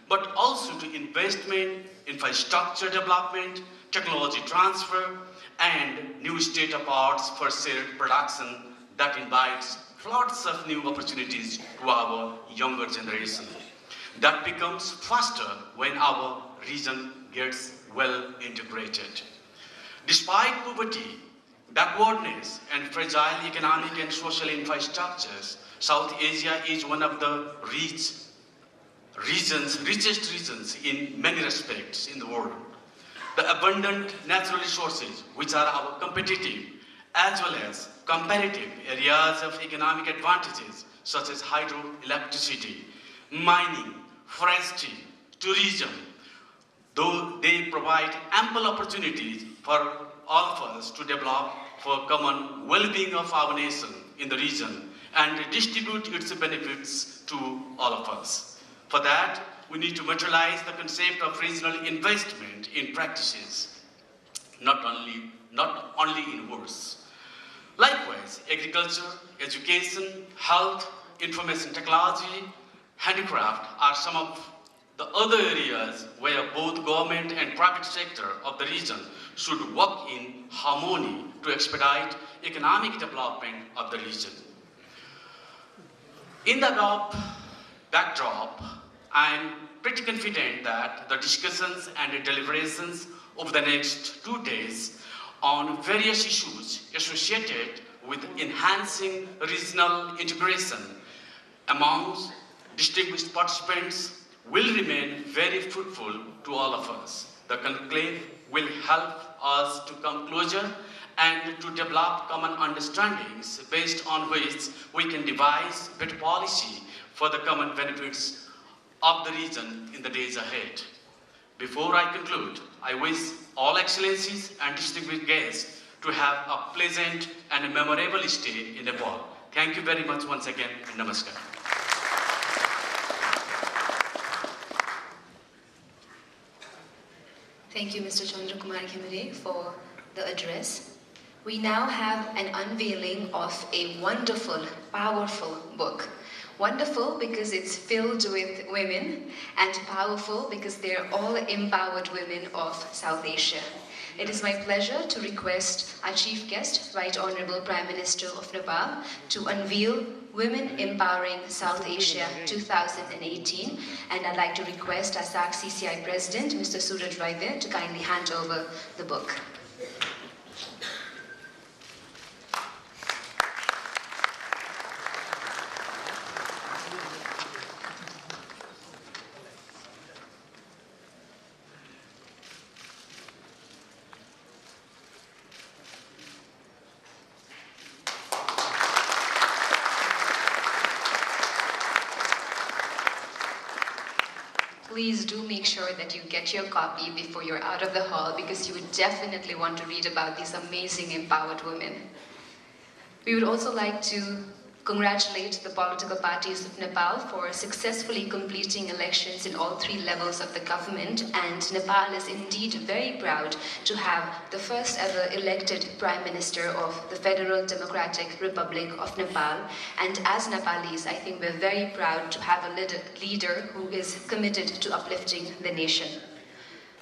but also to investment, infrastructure development, technology transfer, and new state-of-the-art for shared production that invites lots of new opportunities to our younger generation. That becomes faster when our region gets well integrated. Despite poverty, backwardness, and fragile economic and social infrastructures, South Asia is one of the richest regions in many respects in the world. The abundant natural resources, which are our competitive as well as comparative areas of economic advantages, such as hydroelectricity, mining, forestry, tourism, though they provide ample opportunities for all of us to develop for common well-being of our nation in the region and distribute its benefits to all of us. For that, we need to materialize the concept of regional investment in practices, not only in words. Likewise, agriculture, education, health, information technology, handicraft are some of the other areas where both government and private sector of the region should work in harmony to expedite economic development of the region. In the backdrop, I am pretty confident that the discussions and deliberations over the next 2 days on various issues associated with enhancing regional integration amongst distinguished participants will remain very fruitful to all of us. The conclave will help us to come closer and to develop common understandings based on which we can devise better policy for the common benefits of the region in the days ahead. Before I conclude, I wish all excellencies and distinguished guests to have a pleasant and a memorable stay in Nepal. Thank you very much once again, and namaskar. Thank you, Mr. Chandra Kumar Khemere, for the address. We now have an unveiling of a wonderful, powerful book. Wonderful because it's filled with women, and powerful because they're all empowered women of South Asia. It is my pleasure to request our chief guest, Right Honorable Prime Minister of Nepal, to unveil Women Empowering South Asia 2018. And I'd like to request our SCCI President, Mr. Suraj Vaidya, to kindly hand over the book. Please do make sure that you get your copy before you're out of the hall, because you would definitely want to read about these amazing empowered women. We would also like to congratulate the political parties of Nepal for successfully completing elections in all 3 levels of the government, and Nepal is indeed very proud to have the first ever elected Prime Minister of the Federal Democratic Republic of Nepal. And as Nepalis, I think we're very proud to have a leader who is committed to uplifting the nation.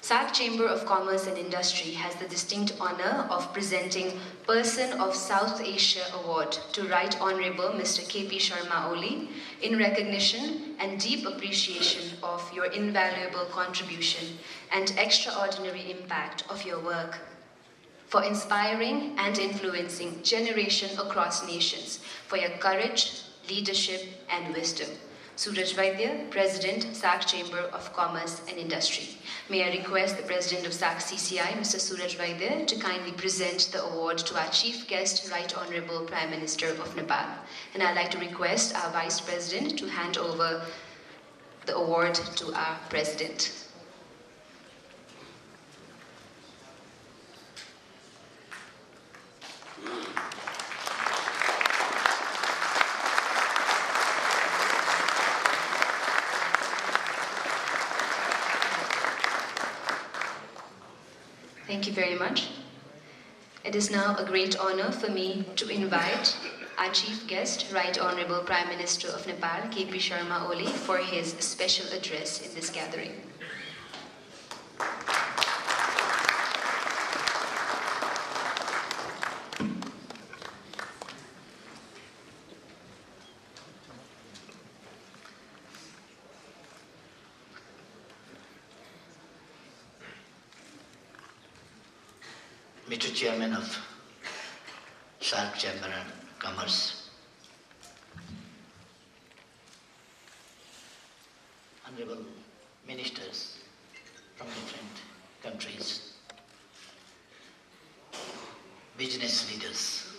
SAARC Chamber of Commerce and Industry has the distinct honor of presenting Person of South Asia Award to Right Honorable Mr. KP Sharma Oli in recognition and deep appreciation of your invaluable contribution and extraordinary impact of your work for inspiring and influencing generations across nations, for your courage, leadership, and wisdom. Suraj Vaidya, President, SAARC Chamber of Commerce and Industry. May I request the President of SAARC CCI, Mr. Suraj Vaidya, to kindly present the award to our Chief Guest, Right Honorable Prime Minister of Nepal. And I'd like to request our Vice President to hand over the award to our President. Thank you very much. It is now a great honor for me to invite our chief guest, Right Honorable Prime Minister of Nepal, KP Sharma Oli, for his special address in this gathering. Mr. Chairman of SAARC Chamber and Commerce, Honorable Ministers from different countries, business leaders,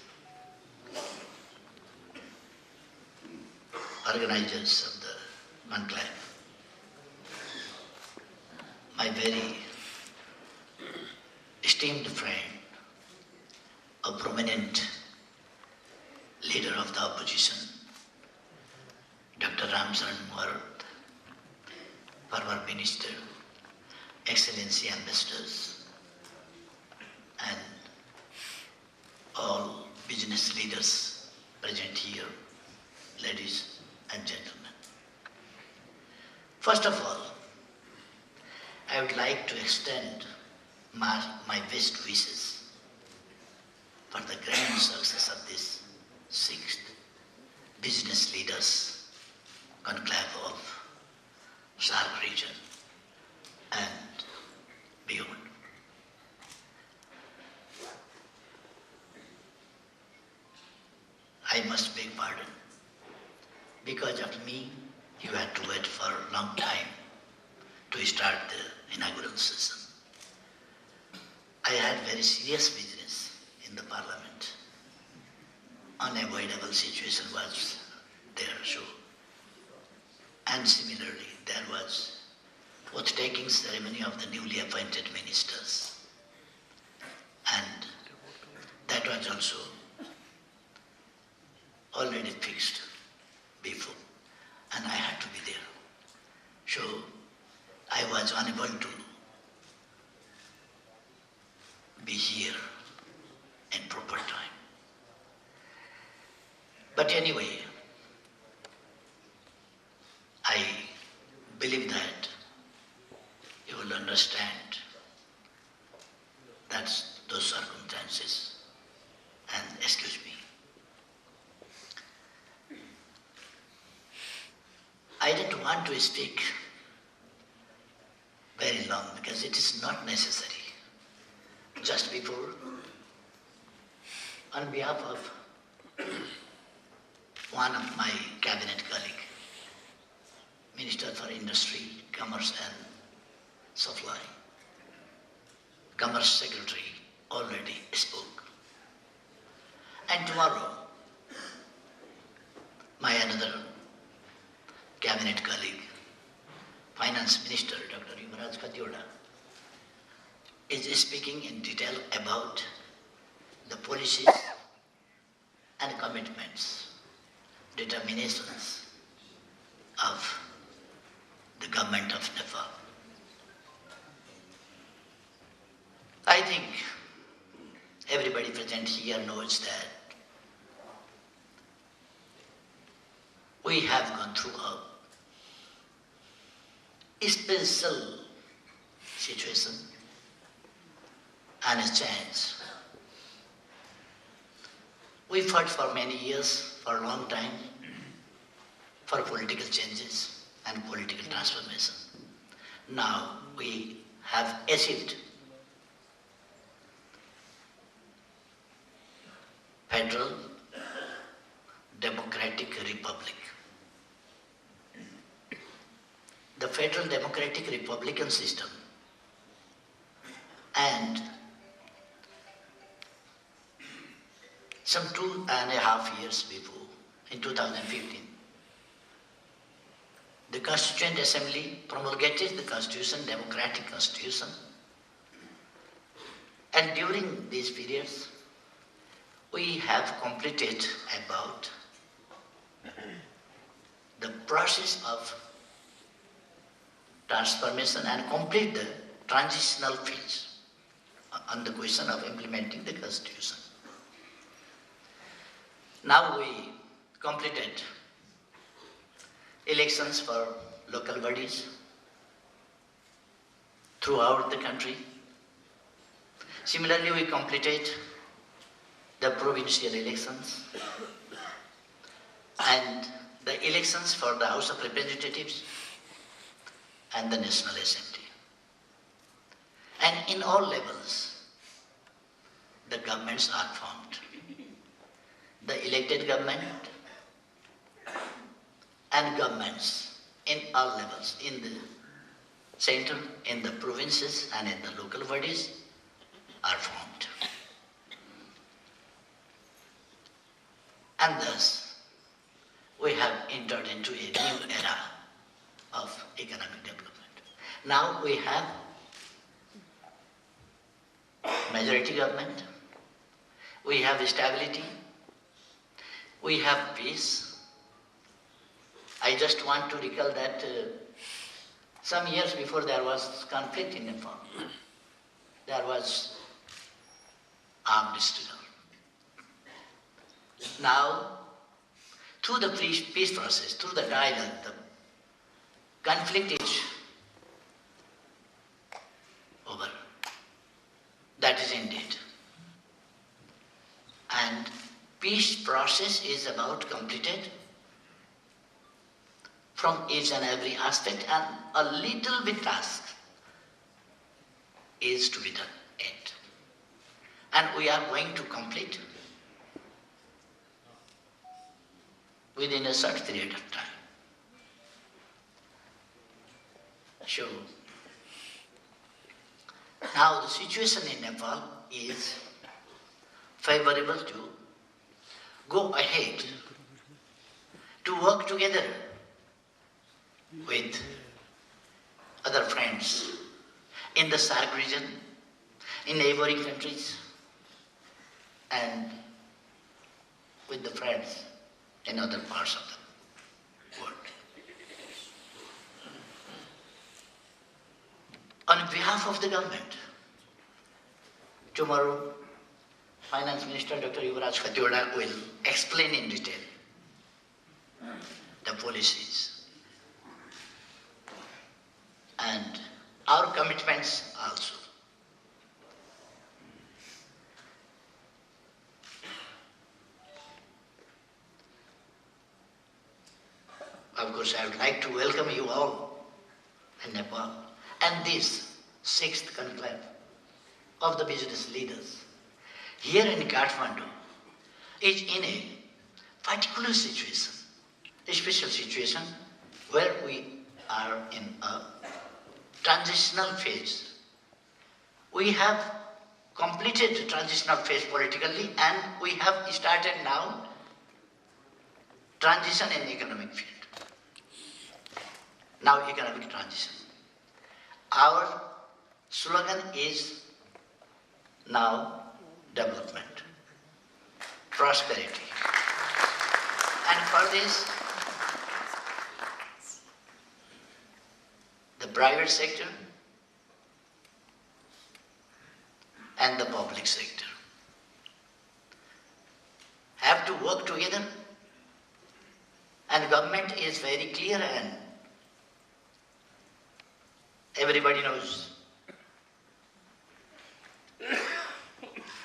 organizers of the conclave, my very esteemed friend, a prominent leader of the opposition, Dr. Ramsaran Moharot, former minister, excellency ambassadors, and all business leaders present here, ladies and gentlemen. First of all, I would like to extend my best wishes for the grand success of this 6th Business Leaders Conclave of SAARC region and beyond. I must beg pardon. Because of me, you had to wait for a long time to start the inaugural session. I had very serious business in the parliament. Unavoidable situation was there, so. And similarly, there was oath-taking ceremony of the newly appointed ministers. And that was also already fixed before, and I had to be there. So I was unable to be here in proper time. But anyway, I believe that you will understand that's those circumstances, and excuse me. I don't want to speak very long because it is not necessary. Just before, on behalf of one of my cabinet colleague, Minister for Industry, Commerce and Supply, Commerce Secretary already spoke. And tomorrow, my another cabinet colleague, Finance Minister, Dr. Yuvraj Katioda, is speaking in detail about the policies and commitments determinations of the government of Nepal. I think everybody present here knows that we have gone through a special situation and a change. We fought for many years, for a long time, for political changes and political transformation. Now we have achieved Federal Democratic Republic. The Federal Democratic Republican system and some 2.5 years before, in 2015, the Constituent Assembly promulgated the Constitution, Democratic Constitution, and during these periods, we have completed about the process of transformation and complete the transitional phase on the question of implementing the Constitution. Now we completed elections for local bodies throughout the country. Similarly, we completed the provincial elections and the elections for the House of Representatives and the National Assembly. And in all levels, the governments are formed. The elected government and governments in all levels, in the center, in the provinces and in the local bodies are formed. And thus, we have entered into a new era of economic development. Now we have majority government, we have stability, we have peace. I just want to recall that some years before there was conflict in Nepal. There was armed struggle. Now, through the peace process, through the dialogue, the conflict is over. That is indeed. And peace process is about completed from each and every aspect, and a little bit task is to be done yet. And we are going to complete within a short period of time. So, now the situation in Nepal is favorable to go ahead, to work together with other friends in the SAARC region, in neighboring countries, and with the friends in other parts of the world. On behalf of the government, tomorrow, Finance Minister Dr. Yuvraj Khatioda will explain in detail the policies and our commitments also. Of course, I would like to welcome you all in Nepal and this 6th conclave of the business leaders here in Kathmandu is in a particular situation, a special situation where we are in a transitional phase. We have completed the transitional phase politically and we have started now transition in economic field. Now economic transition. Our slogan is now development, prosperity. And for this, the private sector and the public sector have to work together, and government is very clear and everybody knows.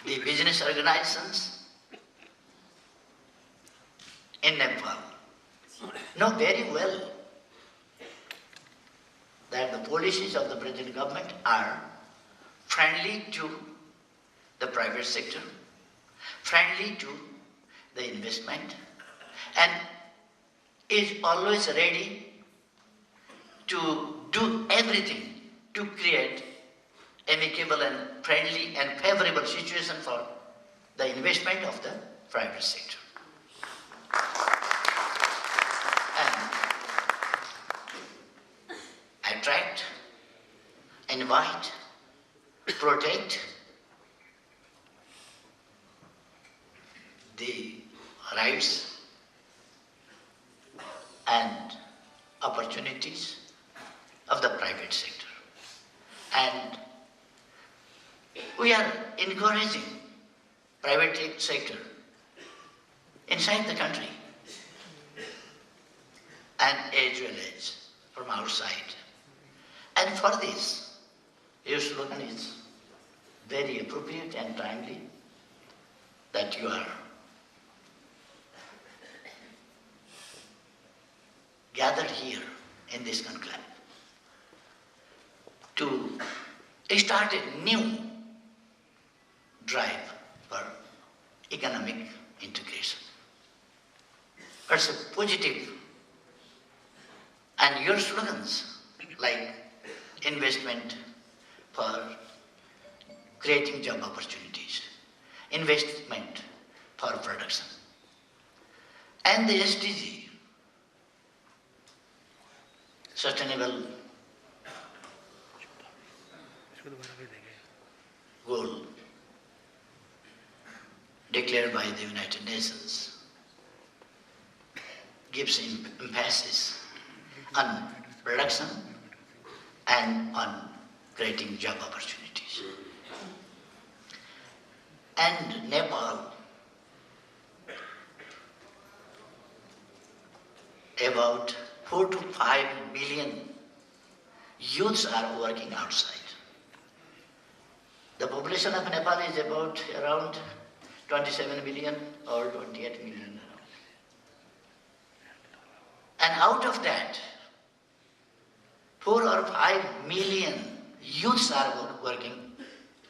The business organizations in Nepal know very well that the policies of the present government are friendly to the private sector, friendly to the investment, and is always ready to do everything to create amicable and friendly and favorable situation for the investment of the private sector. And attract, invite, protect the rights and opportunities of the private sector. And we are encouraging private sector inside the country and as well as from outside. And for this, your slogan is very appropriate and timely that you are gathered here in this conclave to start a new drive for economic integration. It's a positive, and your slogans like investment for creating job opportunities, investment for production, and the SDG, sustainable goal declared by the United Nations, gives emphasis on production and on creating job opportunities. And Nepal, about 4 to 5 million youths are working outside. The population of Nepal is about around 27 million or 28 million. And out of that, 4 or 5 million youths are working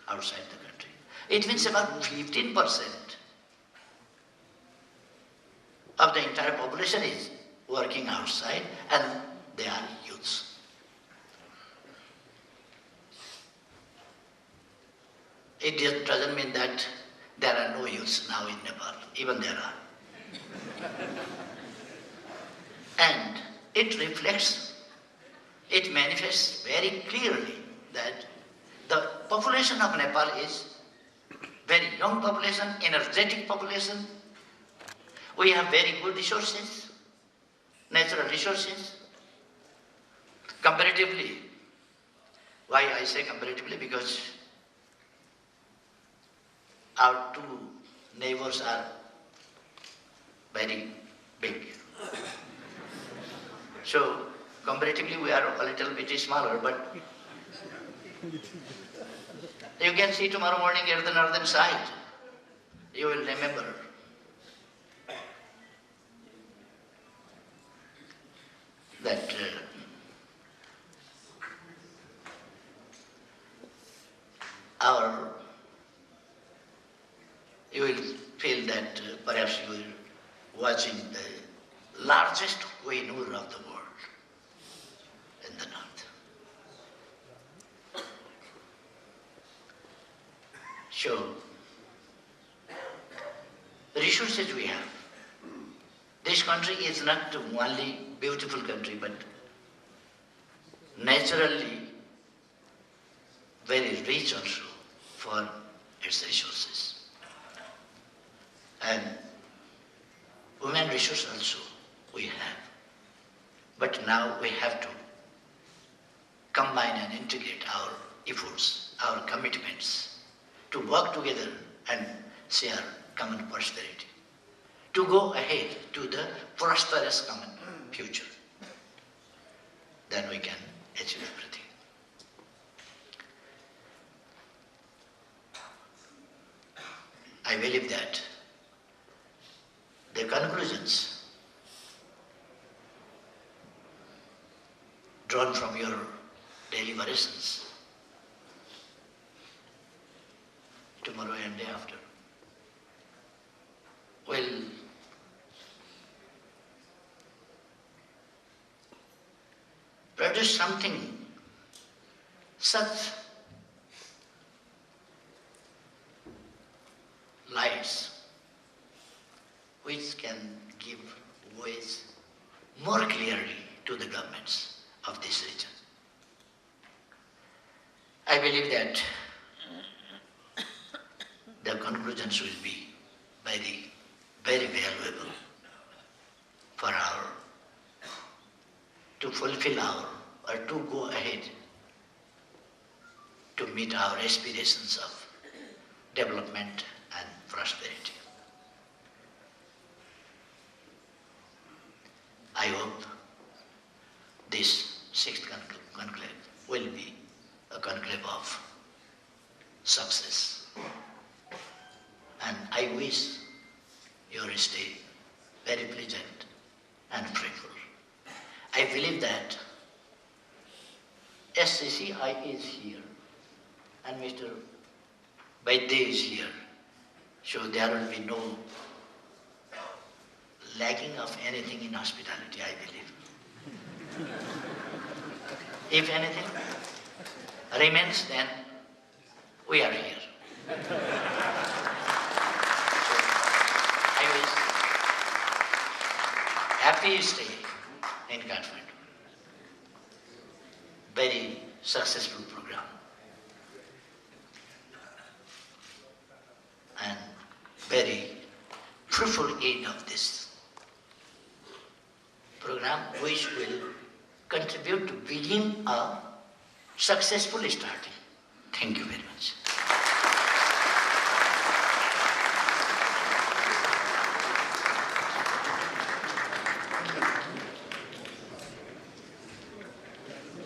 outside the country. It means about 15% of the entire population is working outside, and they are youths. It doesn't mean that there are no youths now in Nepal. Even there are. And it reflects, it manifests very clearly that the population of Nepal is very young population, energetic population. We have very good resources, natural resources. Comparatively, why I say comparatively? Because our two neighbors are very big. So, comparatively we are a little bit smaller, but you can see tomorrow morning at the northern side. You will remember. That you will feel that perhaps you are watching the largest Kohinoor of the world in the north. So, the resources we have. This country is not only beautiful country, but naturally very rich also for its resources. And Human resource also we have. But now we have to combine and integrate our efforts, our commitments, to work together and share common prosperity, to go ahead to the prosperous common future. Then we can achieve everything. I believe that the conclusions drawn from your deliberations tomorrow and day after will produce something such lights which can give ways more clearly to the governments of this region. I believe that the conclusions will be very valuable for our to fulfill our or to go ahead to meet our aspirations of development and prosperity. I hope this sixth conclave will be a conclave of success. And I wish your stay very pleasant and fruitful. I believe that SCCI is here and Mr. Vaidya is here, so there will be no lacking of anything in hospitality, I believe. If anything remains, then we are here. So, I wish happy stay in Kathmandu. Very successful program. And very fruitful aid of this program, which will contribute to begin a successful starting. Thank you very much.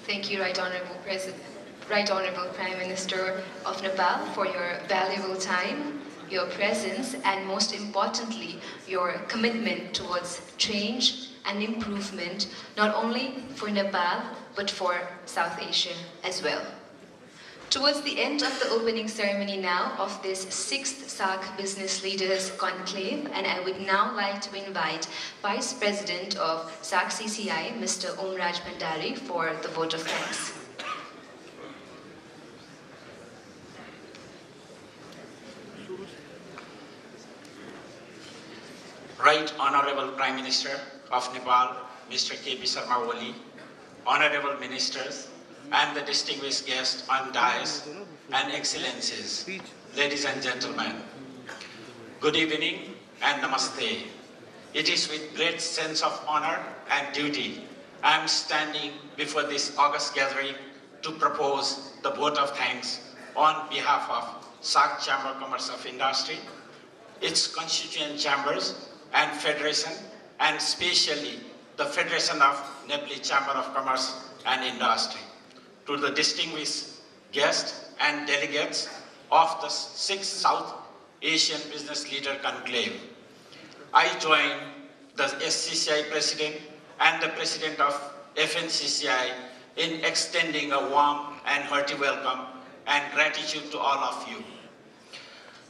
Thank you, Right Honorable Prime Minister of Nepal, for your valuable time, your presence, and most importantly, your commitment towards change and improvement, not only for Nepal, but for South Asia as well. Towards the end of the opening ceremony now of this 6th SAARC Business Leaders Conclave, and I would now like to invite Vice President of SAARC CCI, Mr. Omraj Bhandari, for the vote of thanks. Right Honorable Prime Minister of Nepal, Mr. K.P. Sharma Oli, Honorable Ministers, and the distinguished guests on dais and excellencies, ladies and gentlemen, good evening and namaste. It is with great sense of honor and duty I am standing before this august gathering to propose the vote of thanks on behalf of SAARC Chamber of Commerce of Industry, its constituent chambers and federation, and especially the Federation of Nepali Chamber of Commerce and Industry. To the distinguished guests and delegates of the 6th South Asian Business Leader Conclave, I join the SCCI President and the President of FNCCI in extending a warm and hearty welcome and gratitude to all of you.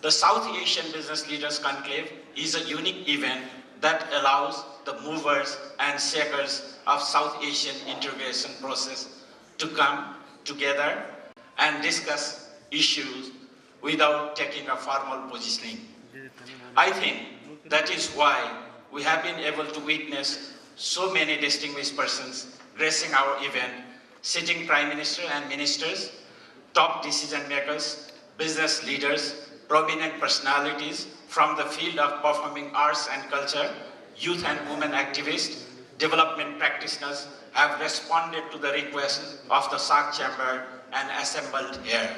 The South Asian Business Leaders Conclave is a unique event that allows the movers and shakers of South Asian integration process to come together and discuss issues without taking a formal positioning. I think that is why we have been able to witness so many distinguished persons gracing our event, sitting Prime Minister and Ministers, top decision makers, business leaders, prominent personalities from the field of performing arts and culture, youth and women activists, development practitioners have responded to the request of the SAARC Chamber and assembled here.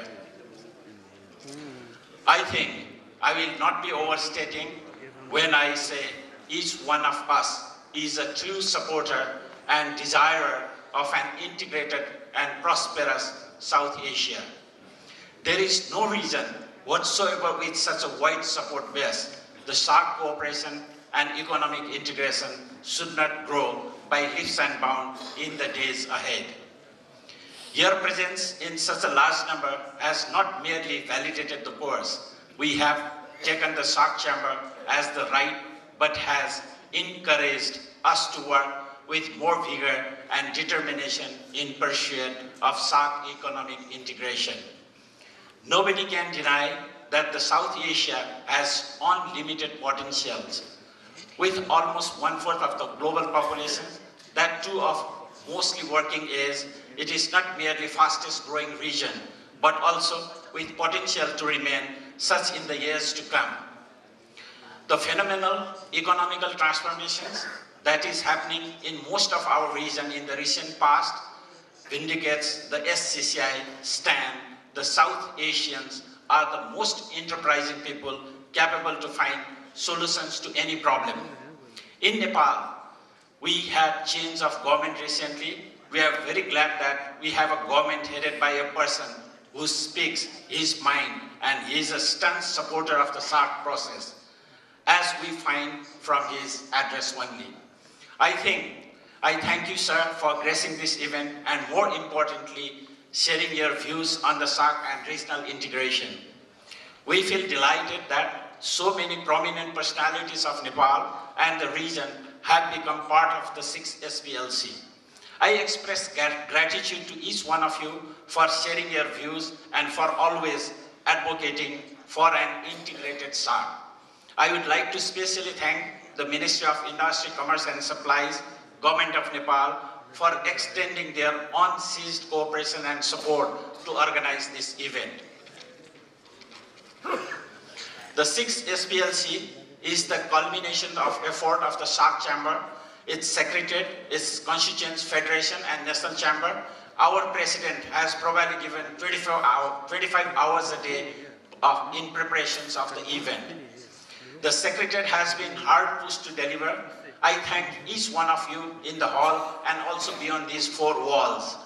I think I will not be overstating when I say each one of us is a true supporter and desirer of an integrated and prosperous South Asia. There is no reason whatsoever with such a wide support base, the SAARC cooperation and economic integration should not grow by leaps and bounds in the days ahead. Your presence in such a large number has not merely validated the course we have taken the SAARC Chamber as the right, but has encouraged us to work with more vigor and determination in pursuit of SAARC economic integration. Nobody can deny that the South Asia has unlimited potentials. With almost 1/4 of the global population, that too of mostly working age, it is not merely fastest growing region, but also with potential to remain such in the years to come. The phenomenal economical transformations that is happening in most of our region in the recent past vindicates the SCCI stand. The South Asians are the most enterprising people capable to find solutions to any problem. In Nepal, we had change of government recently. We are very glad that we have a government headed by a person who speaks his mind, and he is a staunch supporter of the SAARC process, as we find from his address only. I thank you, sir, for gracing this event and more importantly, sharing your views on the SAARC and regional integration. We feel delighted that so many prominent personalities of Nepal and the region have become part of the 6th SBLC. I express gratitude to each one of you for sharing your views and for always advocating for an integrated SAARC. I would like to specially thank the Ministry of Industry, Commerce and Supplies, Government of Nepal for extending their unceased cooperation and support to organize this event. The 6th SBLC is the culmination of effort of the SAARC Chamber, its Secretariat, its Constituent Federation and National Chamber. Our President has probably given 25 hours a day in preparations of the event. The Secretariat has been hard pushed to deliver. I thank each one of you in the hall and also beyond these 4 walls.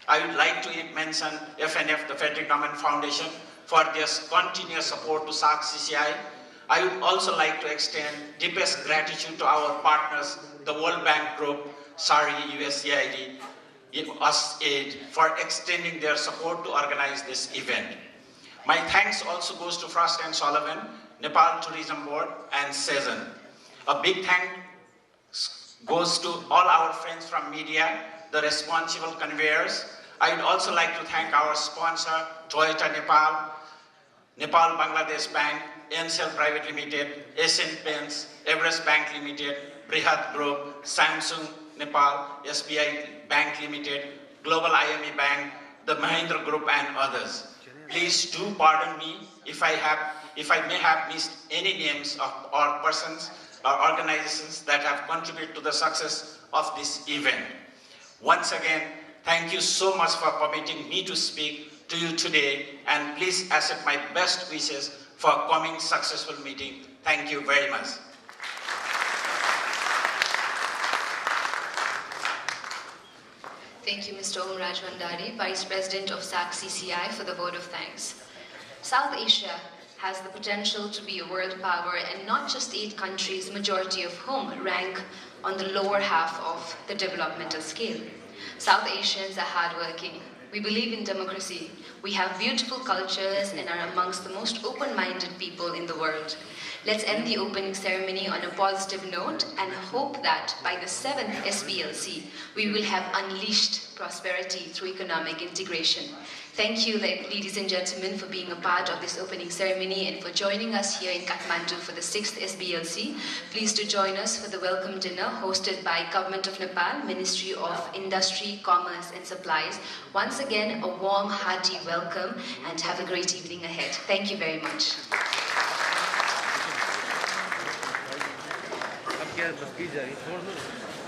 I would like to mention FNF, the Federal Government Foundation, for their continuous support to SCCI. I would also like to extend deepest gratitude to our partners, the World Bank Group, SAARC, USAID, USAID, for extending their support to organize this event. My thanks also goes to Frost & Sullivan, Nepal Tourism Board, and Season. A big thanks goes to all our friends from media, the responsible conveyors. I would also like to thank our sponsor, Toyota Nepal, Nepal Bangladesh Bank, NCL Private Limited, Asian Paints, Everest Bank Limited, Brihat Group, Samsung Nepal, SBI Bank Limited, Global IME Bank, the Mahindra Group, and others. Please do pardon me if I may have missed any names or persons or organizations that have contributed to the success of this event. Once again, thank you so much for permitting me to speak to you today, and please accept my best wishes for coming successful meeting. Thank you very much. Thank you, Mr. Om Rajwandari, Vice President of SAARC-CCI, for the vote of thanks. South Asia has the potential to be a world power, and not just 8 countries, majority of whom rank on the lower half of the developmental scale. South Asians are hardworking. We believe in democracy. We have beautiful cultures and are amongst the most open-minded people in the world. Let's end the opening ceremony on a positive note and hope that by the 7th SBLC, we will have unleashed prosperity through economic integration. Thank you, ladies and gentlemen, for being a part of this opening ceremony and for joining us here in Kathmandu for the 6th SBLC. Please do join us for the welcome dinner hosted by Government of Nepal, Ministry of Industry, Commerce and Supplies. Once again, a warm, hearty welcome and have a great evening ahead. Thank you very much. क्या बस की जा रही छोड़ दो